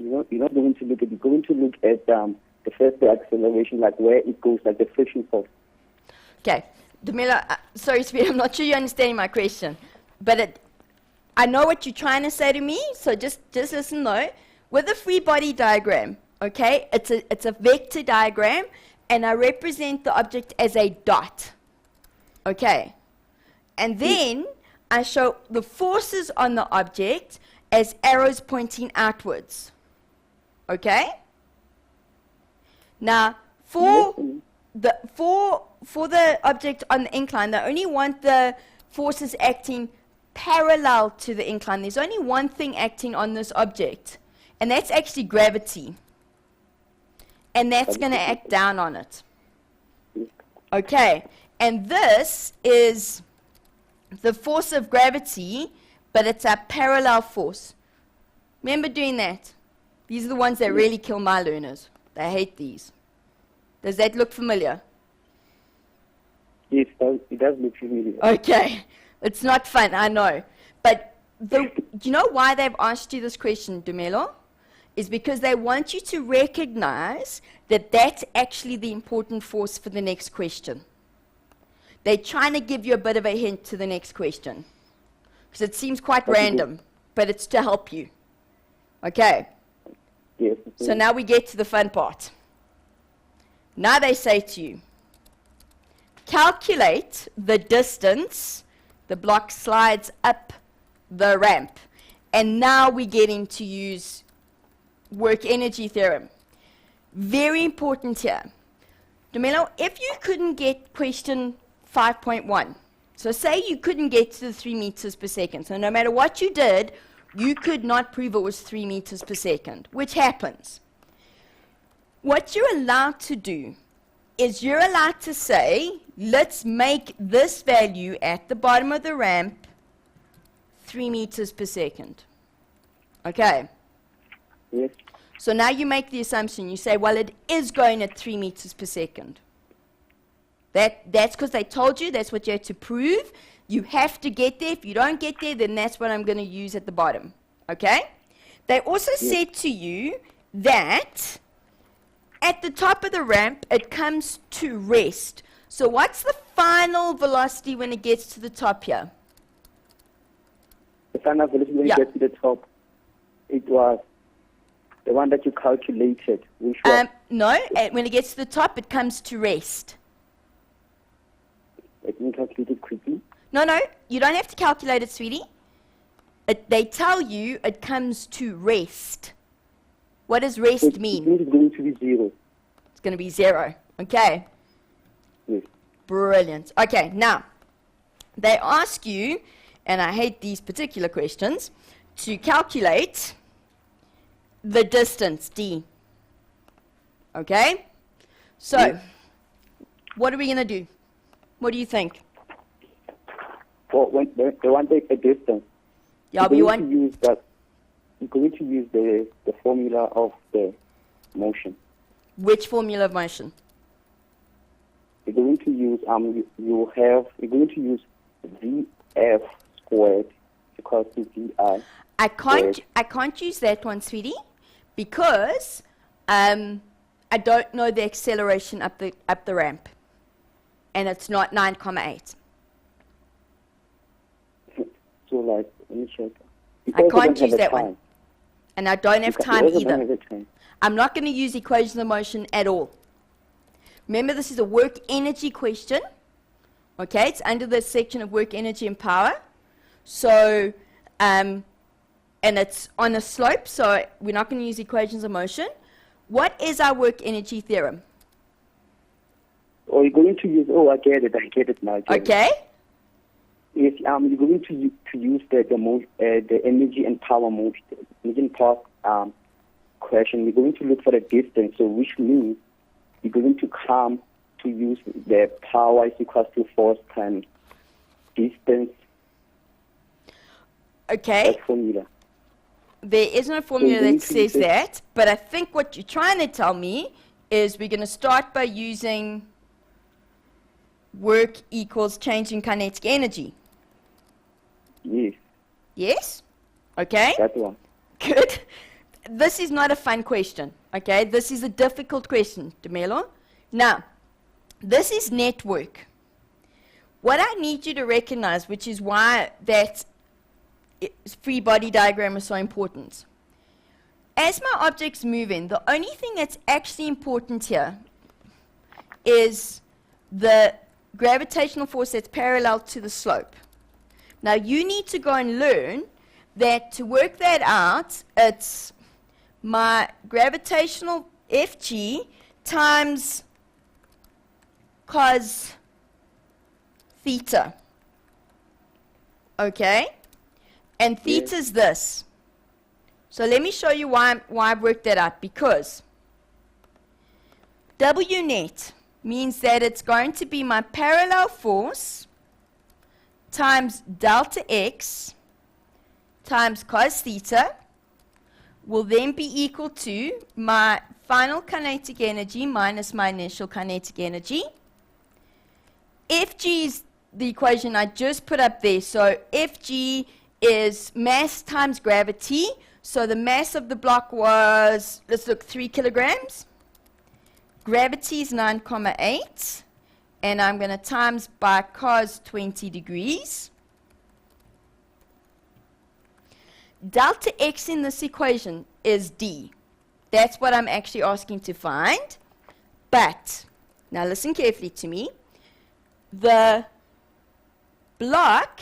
you're not going to look at. You're going to look at the first acceleration, like where it goes, like the friction force. Okay, Dumela, sorry, Speed, I'm not sure you're understanding my question, but I know what you're trying to say to me. So just listen though. With the free body diagram, okay, it's a vector diagram, and I represent the object as a dot. Okay, and then I show the forces on the object as arrows pointing outwards. Okay? Now, for the object on the incline, they only want the forces acting parallel to the incline. There's only one thing acting on this object, and that's actually gravity. And that's going to act down on it. Okay, and this is the force of gravity, but it's a parallel force. Remember doing that? These are the ones that really kill my learners. They hate these. Does that look familiar? Yes, it does look familiar. Okay. It's not fun, I know. But you know why they've asked you this question, Dumelo? Is because they want you to recognize that that's actually the important force for the next question. They're trying to give you a bit of a hint to the next question. Because it seems quite random, but it's to help you. Okay? Yes. So now we get to the fun part. Now they say to you, calculate the distance the block slides up the ramp. And now we're getting to use work energy theorem. Very important here. Dumelo, if you couldn't get question 5.1, so say you couldn't get to the 3 meters per second, so no matter what you did, you could not prove it was 3 meters per second, which happens. What you're allowed to do is you're allowed to say, let's make this value at the bottom of the ramp 3 meters per second. Okay? Yes. So now you make the assumption, you say, well, it is going at 3 meters per second. That's because they told you, that's what you had to prove. You have to get there. If you don't get there, then that's what I'm going to use at the bottom. Okay? They also said to you that at the top of the ramp, it comes to rest. So what's the final velocity when it gets to the top here? The final velocity when it gets to the top, it was the one that you calculated. Which was no, when it gets to the top, it comes to rest. Let me calculate it quickly. No, you don't have to calculate it, sweetie. They tell you it comes to rest. What does rest mean? It means it's going to be 0. It's going to be 0. Okay. Yes. Brilliant. Okay, now, they ask you, and I hate these particular questions, to calculate the distance, d. Okay? So, what are we going to do? What do you think? Well, when they want to take a distance, Yeah, you're going to use the formula of the motion. Which formula of motion? You're going to use you're going to use VF squared equals to VI. I can't use that one, sweetie, because I don't know the acceleration up the ramp, and it's not 9,8. So let me check. I can't use that one, and I don't have time either. Time. I'm not going to use equations of motion at all. Remember, this is a work energy question. Okay, it's under the section of work energy and power. So, and it's on a slope, so we're not going to use equations of motion. What is our work energy theorem? Oh, you're going to use, I get it now. Okay. Yes, you're going to use the energy and power motion, energy and power question. We're going to look for the distance, so which means you're going to come to use the power is equal to force times distance. Okay. That formula. There is no formula then that says to- that, but I think what you're trying to tell me is we're going to start by using work equals change in kinetic energy. Yes, Yes? Okay. that one. Good. This is not a fun question, okay? This is a difficult question, Demelo. Now, this is network. What I need you to recognize, which is why that free body diagram is so important. As my object's moving, the only thing that's actually important here is the gravitational force that's parallel to the slope. Now, you need to go and learn that to work that out, it's my gravitational Fg times cos theta. Okay? And theta is this. So let me show you why I've worked that out. Because W net means that it's going to be my parallel force times delta x times cos theta will then be equal to my final kinetic energy minus my initial kinetic energy. Fg is the equation I just put up there. So Fg is mass times gravity. So the mass of the block was, let's look, 3 kilograms. Gravity is 9,8. And I'm going to times by cos 20 degrees. Delta x in this equation is d. That's what I'm actually asking to find. But, now listen carefully to me. The block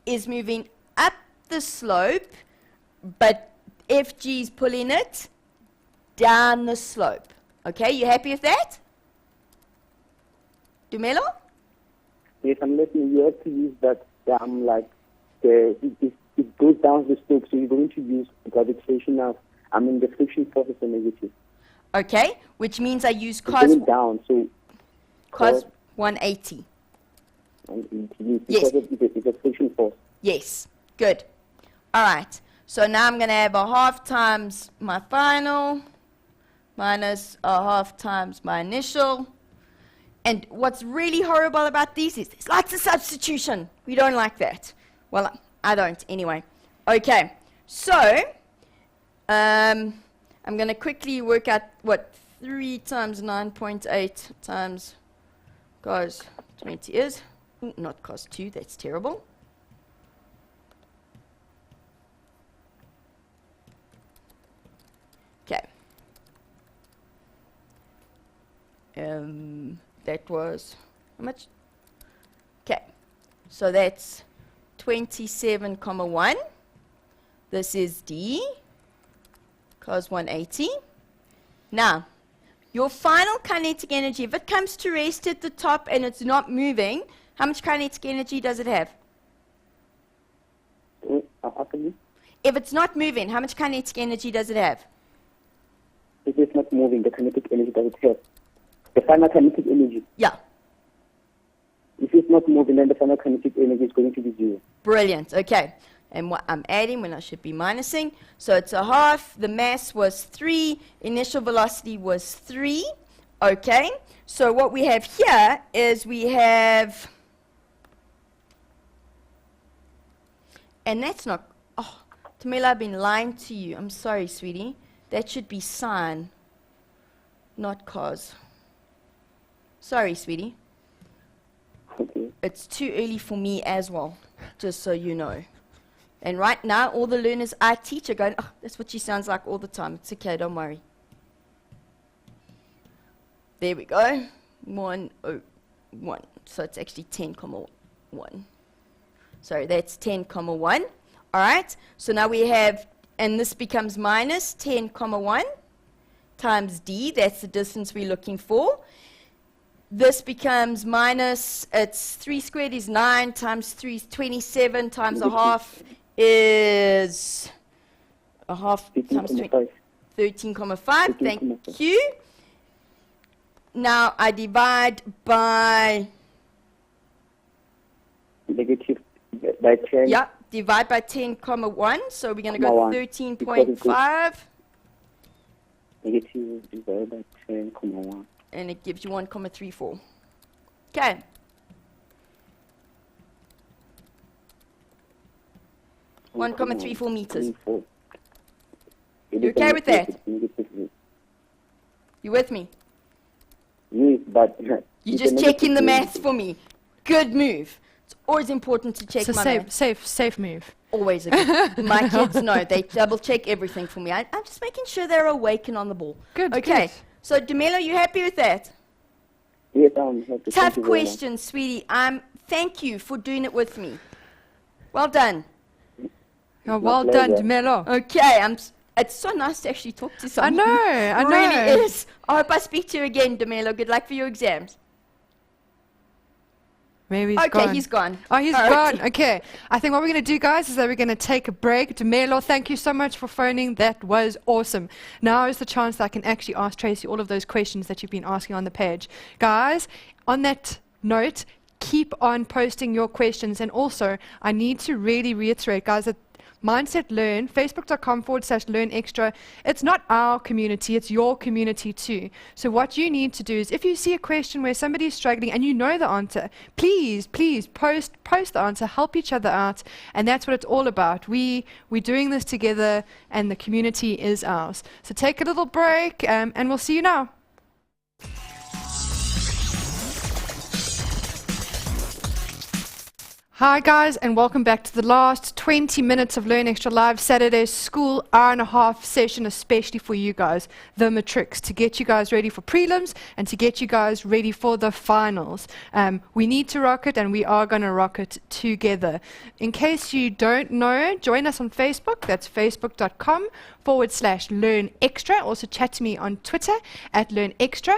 is moving up the slope, but Fg is pulling it down the slope. Okay, you happy with that? Dumelo? Yes, unless you have to use that, like, it goes down the slope, so you're going to use gravitational, the friction force is a negative. Okay, which means I use It's cos, going down, so cos 180. Because it's a friction force. Yes, good. All right, so now I'm going to have a half times my final minus a half times my initial. And what's really horrible about these is there's lots of substitution. We don't like that. Well, I don't anyway. Okay, so I'm going to quickly work out what 3 times 9.8 times cos 20 is. Ooh, not cos 2, that's terrible. Okay. That was how much? Okay. So that's 27,1. This is D, cos 180. Now, your final kinetic energy, if it comes to rest at the top and it's not moving, how much kinetic energy does it have? If it's not moving, how much kinetic energy does it have? If it's not moving, the kinetic energy does it have? The final kinetic energy. Yeah. If it's not moving, then the final kinetic energy is going to be 0. Brilliant. Okay. And what I'm adding when I should be minusing. So it's a half. The mass was 3. Initial velocity was 3. Okay. So what we have here is we have, and that's not, oh, Tamila, I've been lying to you. I'm sorry, sweetie. That should be sine, not cos. Sorry, sweetie. Okay. It's too early for me as well, just so you know. And right now, all the learners I teach are going, oh, that's what she sounds like all the time. It's okay, don't worry. There we go. 101. So it's actually 10,1. Sorry, that's 10,1. All right. So now we have, and this becomes minus 10,1 times d. That's the distance we're looking for. This becomes minus, it's 3 squared is 9 times 3 is 27 times a half is a half times 20, 13,5. Thank you. Now I divide by negative by 10. Yeah, divide by 10, comma 1. So we're going to Comma go 1. 13.5. Negative divided by 10, comma 1. And it gives you 1.34. Okay. One comma 34 meters. You okay with that? You with me? Yes, but You just checking the maths for me. Good move. It's always important to check So my maths. safe move. Always a good. My kids know. They double check everything for me. I'm just making sure they're awake and on the ball. Good. Okay. Good. So, Demelo, you happy with that? yes, I'm happy. Tough Thank you very much. question, sweetie. Thank you for doing it with me. Well done. Oh, My well done, pleasure. Demelo. Okay. It's so nice to actually talk to I someone. know. I know. Really is. I hope I speak to you again, Demelo. Good luck for your exams. Maybe he's Okay, gone. he's gone. Oh, he's All right. gone. Okay. I think what we're going to do, guys, is that we're going to take a break. Demelo, thank you so much for phoning. That was awesome. Now is the chance that I can actually ask Tracy all of those questions that you've been asking on the page. Guys, on that note, keep on posting your questions. And also, I need to really reiterate, guys, that Mindset Learn, facebook.com/learn extra. It's not our community, it's your community too. So what you need to do is, if you see a question where somebody is struggling and you know the answer, please post the answer, help each other out. And that's what it's all about. We're doing this together and the community is ours. So take a little break and we'll see you now. Hi guys, and welcome back to the last 20 minutes of Learn Extra Live Saturday School hour-and-a-half session, especially for you guys, the matrics, to get you guys ready for prelims and to get you guys ready for the finals. We need to rock it, and we are going to rock it together. In case you don't know, join us on Facebook. That's facebook.com/Learn Extra. Also chat to me on Twitter @Learn Extra.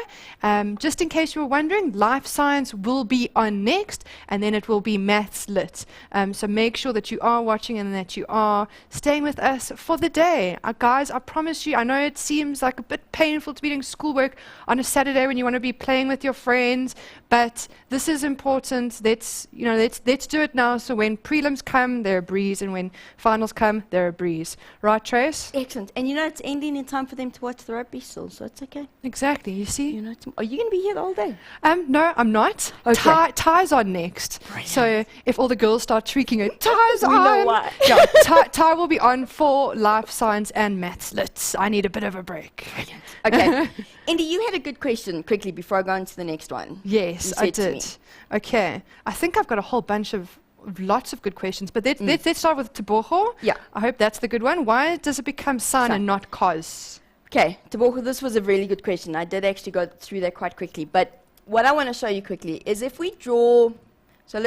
Just in case you were wondering, Life Science will be on next, and then it will be Maths Lit. So make sure that you are watching and that you are staying with us for the day. Guys, I promise you, I know it seems like a bit painful to be doing schoolwork on a Saturday when you want to be playing with your friends, but this is important. Let's do it now, so when prelims come, they're a breeze, and when finals come, they're a breeze. Right, Trace? Excellent. And it's ending in time for them to watch the rugby still, so it's okay. Exactly, you see? Are you going to be here the whole day? No, I'm not. Okay. Ty's on next. Brilliant. So if all the girls start shrieking it, Ty's on! We know why. Yeah, Ty will be on for Life Science and Maths Lit. I need a bit of a break. Okay. Indy, you had a good question quickly before I go on to the next one. Yes, You I said to did. Okay. I think I've got a whole bunch of lots of good questions, but let's start with Teboho. Yeah. I hope that's the good one. Why does it become sin Sin. and not cause? Okay, Teboho, this was a really good question. I did actually go through that quite quickly. But what I want to show you quickly is if we draw, so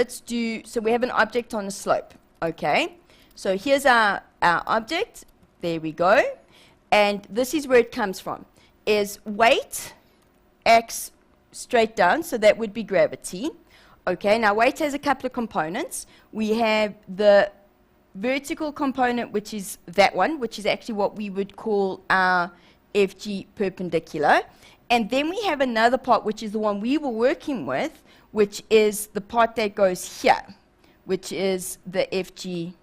we have an object on a slope, okay? So here's our object. There we go. And this is where it comes from, is weight acts straight down, so that would be gravity. Okay, now weight has a couple of components. We have the vertical component, which is that one, which is actually what we would call our FG perpendicular. And then we have another part, which is the one we were working with, which is the part that goes here, which is the FG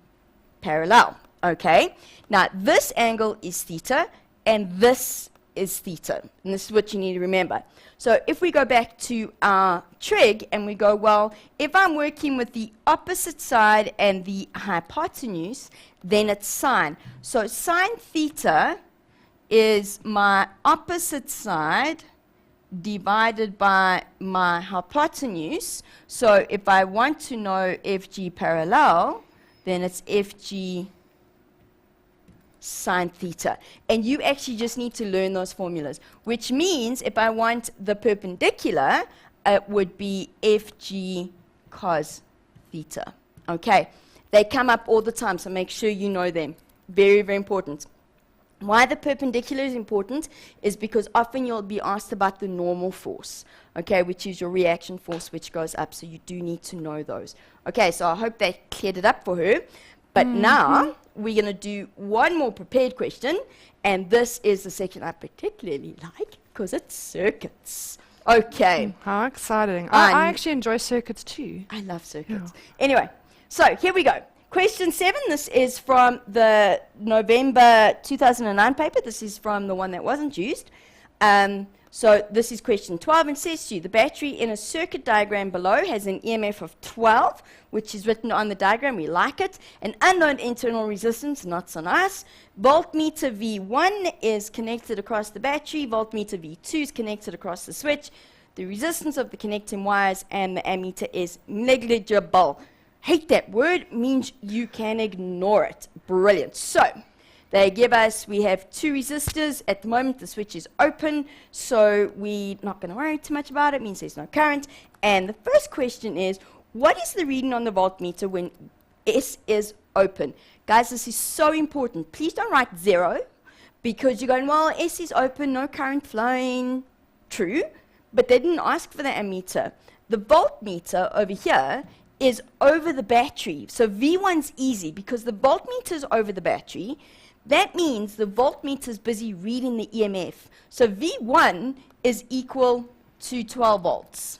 parallel. Okay, now this angle is theta, and this is theta. And this is what you need to remember. So if we go back to our trig and we go, well, if I'm working with the opposite side and the hypotenuse, then it's sine. So sine theta is my opposite side divided by my hypotenuse. So if I want to know FG parallel, then it's FG sine theta. And you actually just need to learn those formulas, which means if I want the perpendicular, it would be FG cos theta. Okay, they come up all the time, so make sure you know them. Very, very important. Why the perpendicular is important is because often you'll be asked about the normal force, okay, which is your reaction force, which goes up, so you do need to know those. Okay, so I hope that cleared it up for her. But now we're going to do one more prepared question, and this is the section I particularly like because it's circuits. Okay. How exciting. I actually enjoy circuits too. I love circuits. Yeah. Anyway, So here we go. Question 7, this is from the November 2009 paper. This is from the one that wasn't used. So this is question 12, and says to you, the battery in a circuit diagram below has an EMF of 12, which is written on the diagram. We like it. An unknown internal resistance, not so nice. Voltmeter V1 is connected across the battery. Voltmeter V2 is connected across the switch. The resistance of the connecting wires and the ammeter is negligible. Hate that word, means you can ignore it. Brilliant. So they give us, we have 2 resistors. At the moment, the switch is open, so we're not going to worry too much about it. It means there's no current. And the first question is, what is the reading on the voltmeter when S is open? Guys, this is so important. Please don't write 0, because you're going, well, S is open, no current flowing. True, but they didn't ask for the ammeter. The voltmeter over here is over the battery. So V1's easy, because the voltmeter is over the battery. That means the voltmeter is busy reading the EMF. So V1 is equal to 12 volts.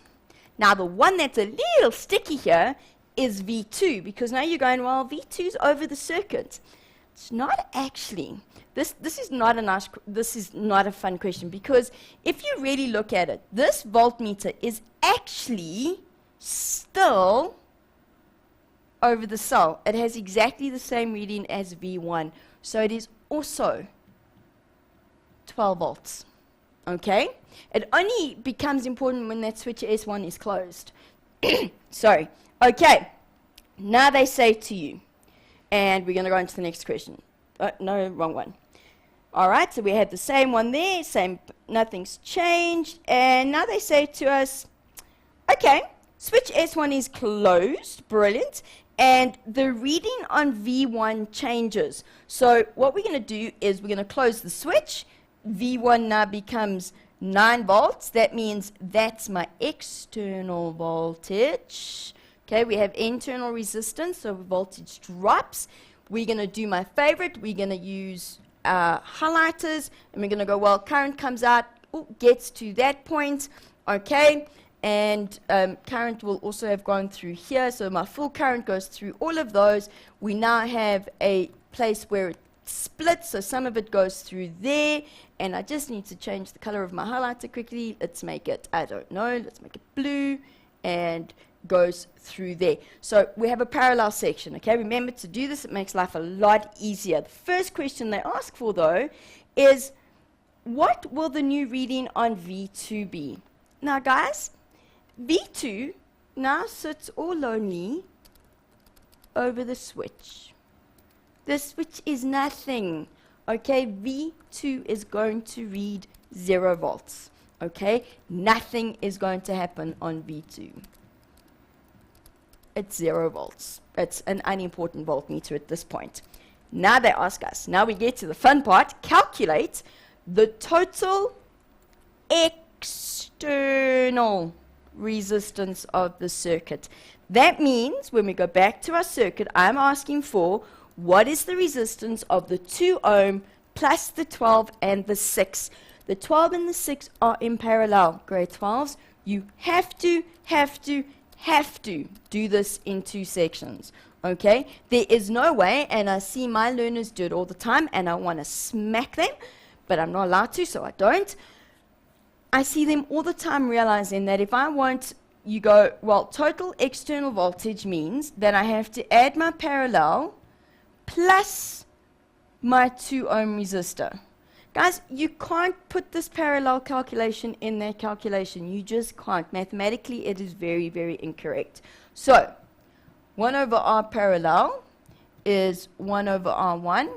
Now the one that's a little sticky here is V2, because now you're going, well, V2 is over the circuit. It's not actually. This is not a fun question, because if you really look at it, this voltmeter is actually still over the cell. It has exactly the same reading as V1. So it is also 12 volts. Okay? It only becomes important when that switch S1 is closed. Sorry. Okay. Now they say to you, and we're going to go into the next question. No, wrong one. All right, so we have the same one there, nothing's changed. And now they say to us, okay, switch S1 is closed. Brilliant. And the reading on V1 changes. So what we're going to do is we're going to close the switch. V1 now becomes 9 volts. That means that's my external voltage. Okay, we have internal resistance, so voltage drops. We're going to do my favorite. We're going to use highlighters, and we're going to go, well, current comes out, gets to that point. Okay. And current will also have gone through here, so my full current goes through all of those. We now have a place where it splits, so some of it goes through there, and I just need to change the color of my highlighter quickly. Let's make it, I don't know, let's make it blue, and goes through there. So we have a parallel section, okay? Remember to do this, it makes life a lot easier. The first question they ask for, though, is what will the new reading on V2 be? Now, guys, V2 now sits all lonely over the switch. The switch is nothing. Okay, V2 is going to read 0 volts. Okay, nothing is going to happen on V2. It's 0 volts. It's an unimportant voltmeter at this point. Now they ask us, now we get to the fun part, calculate the total external resistance of the circuit. That means when we go back to our circuit, I'm asking for what is the resistance of the 2 ohm plus the 12 and the 6. The 12 and the 6 are in parallel. Grade 12s, you have to do this in 2 sections. Okay? There is no way, and I see my learners do it all the time, and I want to smack them, but I'm not allowed to, so I don't. I see them all the time realizing that if I want, you go, well, total external voltage means that I have to add my parallel plus my 2 ohm resistor. Guys, you can't put this parallel calculation in that calculation. You just can't. Mathematically, it is very, very incorrect. So, 1 over R parallel is 1 over R1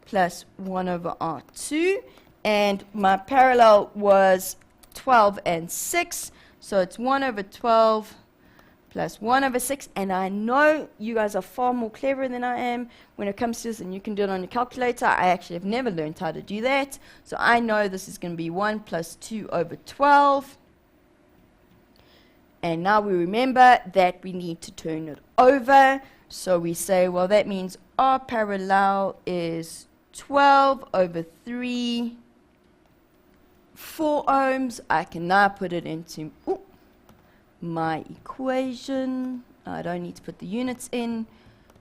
plus 1 over R2. And my parallel was 12 and 6, so it's 1 over 12 plus 1 over 6, and I know you guys are far more clever than I am when it comes to this, and you can do it on your calculator. I actually have never learned how to do that, so I know this is going to be 1 plus 2 over 12, and now we remember that we need to turn it over, so we say, well, that means R parallel is 12 over 3, 4 ohms. I can now put it into my equation. I don't need to put the units in,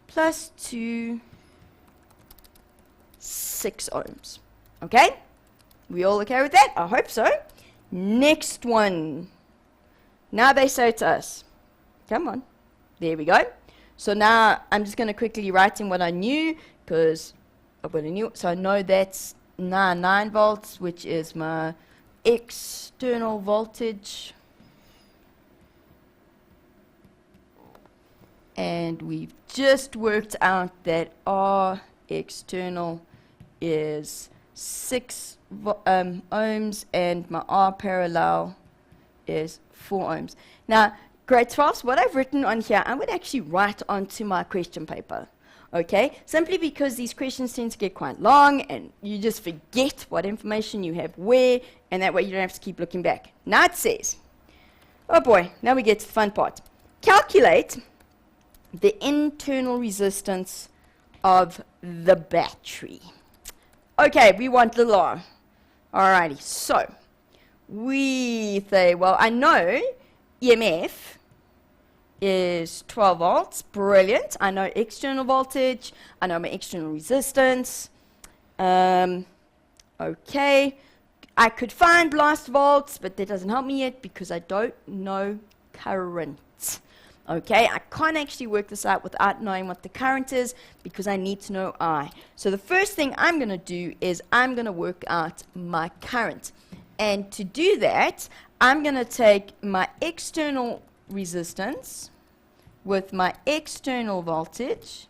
plus 2, 6 ohms. Okay? We all okay with that? I hope so. Next one. Now they say to us, come on. There we go. So now I'm just going to quickly write in what I knew, because I've got a new, so I know that's 9 volts, which is my external voltage. And we've just worked out that R external is 6 ohms, and my R parallel is 4 ohms. Now, grade 12s, what I've written on here, I would actually write onto my question paper. Okay? Simply because these questions tend to get quite long, and you just forget what information you have where, and that way you don't have to keep looking back. Now it says, oh boy, now we get to the fun part. Calculate the internal resistance of the battery. Okay, we want little r. Alrighty, so we say, well, I know EMF is 12 volts. Brilliant. I know external voltage. I know my external resistance. Okay. I could find blast volts, but that doesn't help me yet because I don't know current. Okay, I can't actually work this out without knowing what the current is because I need to know I. So the first thing I'm going to do is I'm going to work out my current. And to do that, I'm going to take my external resistance with my external voltage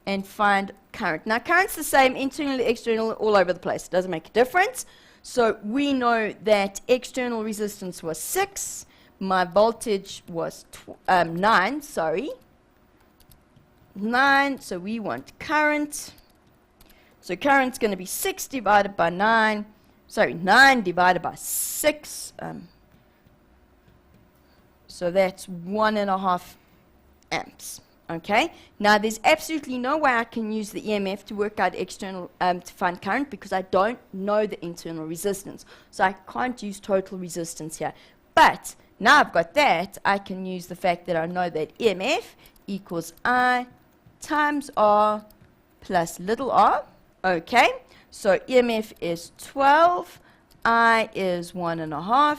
and find current. Now, current's the same, internal, external, all over the place. It doesn't make a difference. So we know that external resistance was 6. My voltage was 9, sorry. 9, so we want current. So current's going to be 6 divided by 9. Sorry, 9 divided by 6. So that's 1.5 amps. Okay? Now, there's absolutely no way I can use the EMF to work out external, to find current because I don't know the internal resistance. So I can't use total resistance here. But now I've got that, I can use the fact that I know that EMF equals I times R plus little r. Okay, so EMF is 12, I is 1.5,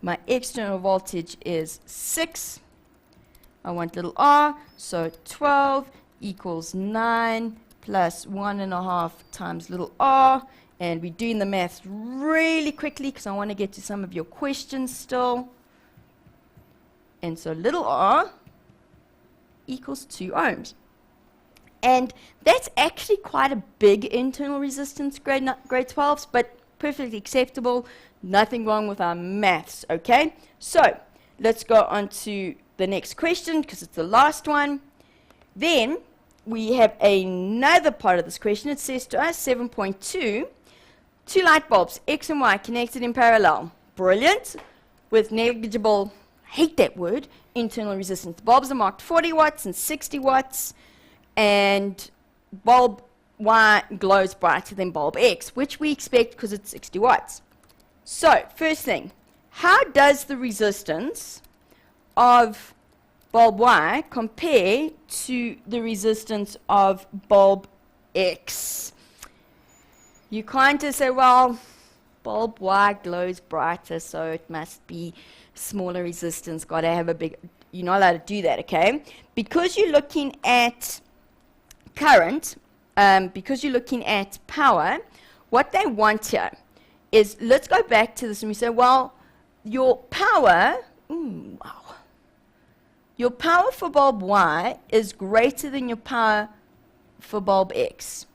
my external voltage is 6. I want little r, so 12 equals 9 plus 1.5 times little r. And we're doing the math really quickly because I want to get to some of your questions still. And so little r equals 2 ohms. And that's actually quite a big internal resistance, grade 12s, but perfectly acceptable. Nothing wrong with our maths, okay? So let's go on to the next question because it's the last one. Then we have another part of this question. It says to us 7.2, 2 light bulbs, X and Y, connected in parallel. Brilliant. With negligible, hate that word, internal resistance. The bulbs are marked 40 watts and 60 watts, and bulb Y glows brighter than bulb X, which we expect because it's 60 watts. So, first thing, how does the resistance of bulb Y compare to the resistance of bulb X? You can't just say, well, bulb Y glows brighter, so it must be smaller resistance, got to have a big, you're not allowed to do that, okay? Because you're looking at current, because you're looking at power, what they want here is, let's go back to this and we say, well, your power, your power for bulb Y is greater than your power for bulb X,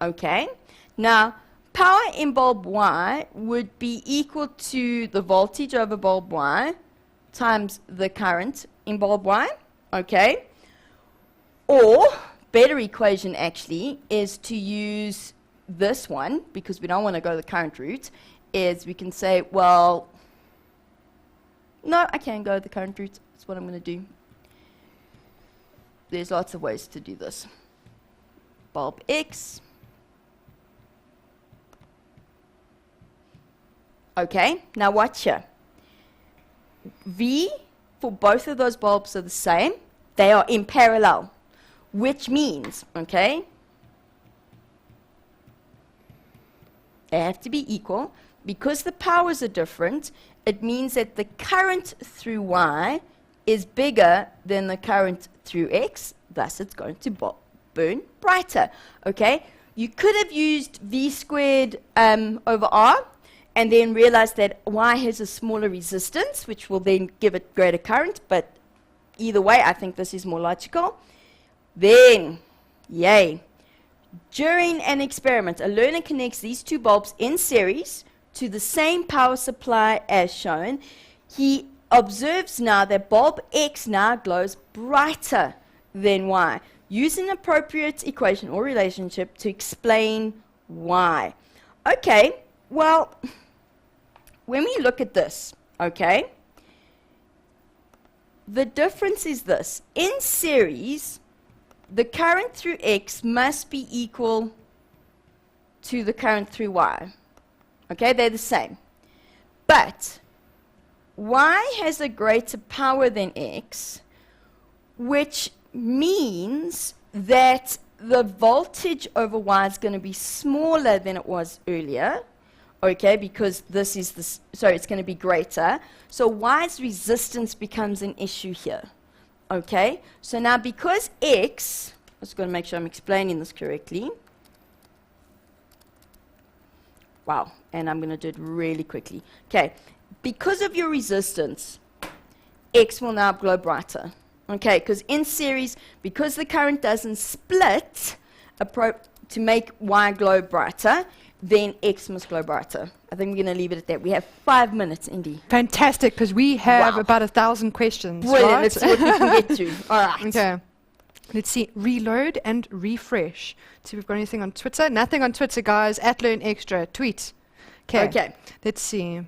okay? Now, power in bulb Y would be equal to the voltage over bulb Y times the current in bulb Y, okay? Or, better equation actually is to use this one, because we don't want to go the current route, is we can say, well, no, I can't go the current route. That's what I'm going to do. There's lots of ways to do this. Bulb X. Okay, now watch here. V for both of those bulbs are the same. They are in parallel, which means, okay, they have to be equal. Because the powers are different, it means that the current through Y is bigger than the current through X, thus it's going to burn brighter, okay? You could have used V squared over R, and then realize that Y has a smaller resistance, which will then give it greater current, but either way, I think this is more logical. Then, yay. During an experiment, a learner connects these two bulbs in series to the same power supply as shown. He observes now that bulb X now glows brighter than Y. Use an appropriate equation or relationship to explain why. Okay, well, when we look at this, okay, the difference is this. In series, the current through X must be equal to the current through Y. Okay, they're the same. But Y has a greater power than X, which means that the voltage over Y is going to be smaller than it was earlier. Okay, because this is the, sorry, it's going to be greater. So Y's resistance becomes an issue here. Okay, so now because X, I'm just going to make sure I'm explaining this correctly. Wow, and I'm going to do it really quickly. Okay, because of your resistance, X will now glow brighter. Okay, because in series, because the current doesn't split to make Y glow brighter, then X must glow brighter. I think we're going to leave it at that. We have 5 minutes, Indy. Fantastic, because we have about 1,000 questions. Brilliant, right? let's see what we can get through. All right. Okay. Let's see. Reload and refresh. See if we've got anything on Twitter. Nothing on Twitter, guys. @LearnExtra. Tweet. Okay. Let's see.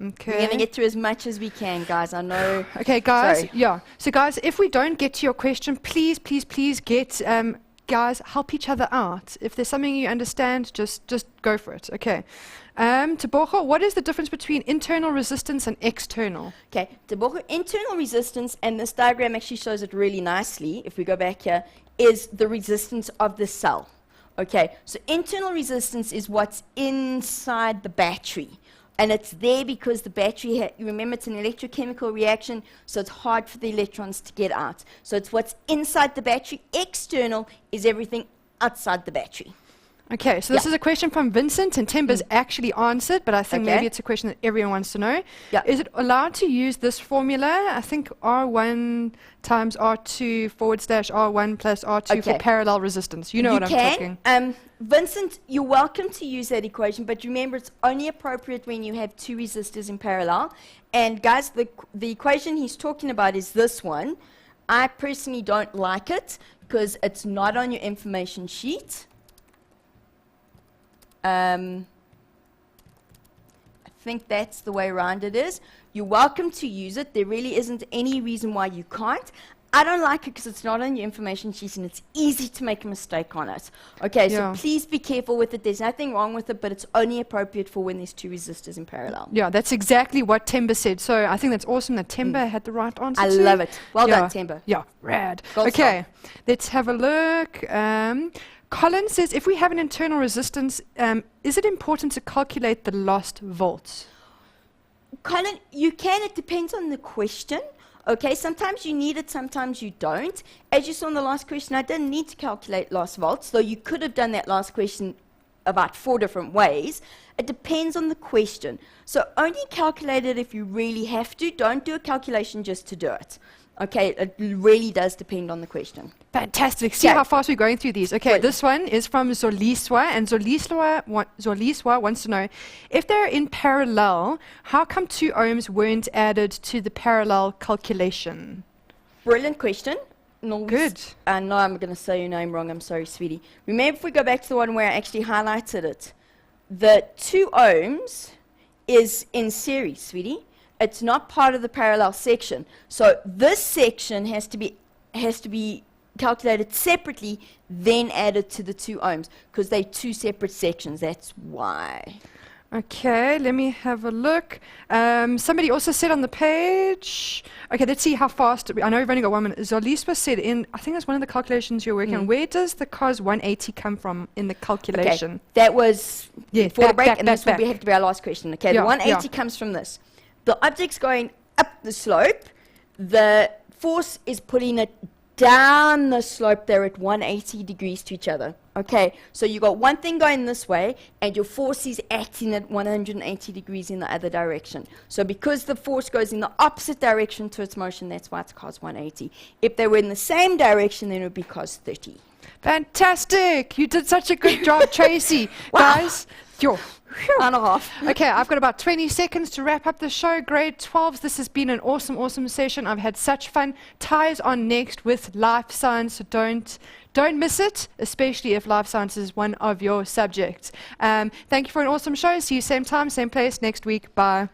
Okay. We're going to get through as much as we can, guys. I know. Okay, guys. Sorry. Yeah. So, guys, if we don't get to your question, please get... guys, help each other out. If there's something you understand, just go for it. Okay. Tebogo, what is the difference between internal resistance and external? Okay, Tebogo, internal resistance, and this diagram actually shows it really nicely, if we go back here, is the resistance of the cell. Okay, so internal resistance is what's inside the battery. And it's there because the battery, you remember it's an electrochemical reaction, so it's hard for the electrons to get out. So it's what's inside the battery. External is everything outside the battery. Okay, so this is a question from Vincent, and Timber's actually answered, but I think maybe it's a question that everyone wants to know. Yeah. Is it allowed to use this formula? I think R1 times R2 / R1 plus R2 for parallel resistance. You know what I'm talking. Vincent, you're welcome to use that equation, but remember it's only appropriate when you have two resistors in parallel. And guys, the equation he's talking about is this one. I personally don't like it because it's not on your information sheet. I think that's the way around it is. You're welcome to use it. There really isn't any reason why you can't. I don't like it because it's not on your information sheet and it's easy to make a mistake on it. Okay, so please be careful with it. There's nothing wrong with it, but it's only appropriate for when there's two resistors in parallel. Yeah, that's exactly what Timber said. So I think that's awesome that Timber had the right answer. I love it. Well done, Timber. Yeah, rad. Gold Okay, let's have a look. Colin says, if we have an internal resistance, is it important to calculate the lost volts? Colin, you can. It depends on the question. Okay, sometimes you need it, sometimes you don't. As you saw in the last question, I didn't need to calculate lost volts, though you could have done that last question about 4 different ways. It depends on the question. So only calculate it if you really have to. Don't do a calculation just to do it. Okay, it really does depend on the question. Fantastic. See how fast we're going through these. Okay, this one is from Zoliswa, and Zoliswa wants to know, if they're in parallel, how come 2 ohms weren't added to the parallel calculation? Brilliant question. Good. I know I'm going to say your name wrong. I'm sorry, sweetie. Remember, if we go back to the one where I actually highlighted it, the 2 ohms is in series, sweetie. It's not part of the parallel section. So this section has to be calculated separately, then added to the 2 ohms, because they're 2 separate sections. That's why. Okay, let me have a look. Somebody also said on the page, okay, let's see how fast, I know we've only got 1 minute. Zolispa said I think that's one of the calculations you're working on. Where does the cos 180 come from in the calculation? Okay, that was before the break, and this will back. have to be our last question. Okay, Yeah, the 180 comes from this. The object's going up the slope. The force is pulling it down the slope. They're at 180 degrees to each other. Okay, so you got one thing going this way, and your force is acting at 180 degrees in the other direction. So because the force goes in the opposite direction to its motion, that's why it's cos 180. If they were in the same direction, then it would be cos 30. Fantastic! You did such a good job, Tracy. Wow. Guys, yo. And a half. Okay, I've got about 20 seconds to wrap up the show. Grade 12s, this has been an awesome, awesome session. I've had such fun. Ties on next with life science, so don't miss it, especially if life science is one of your subjects. Thank you for an awesome show. See you same time, same place next week. Bye.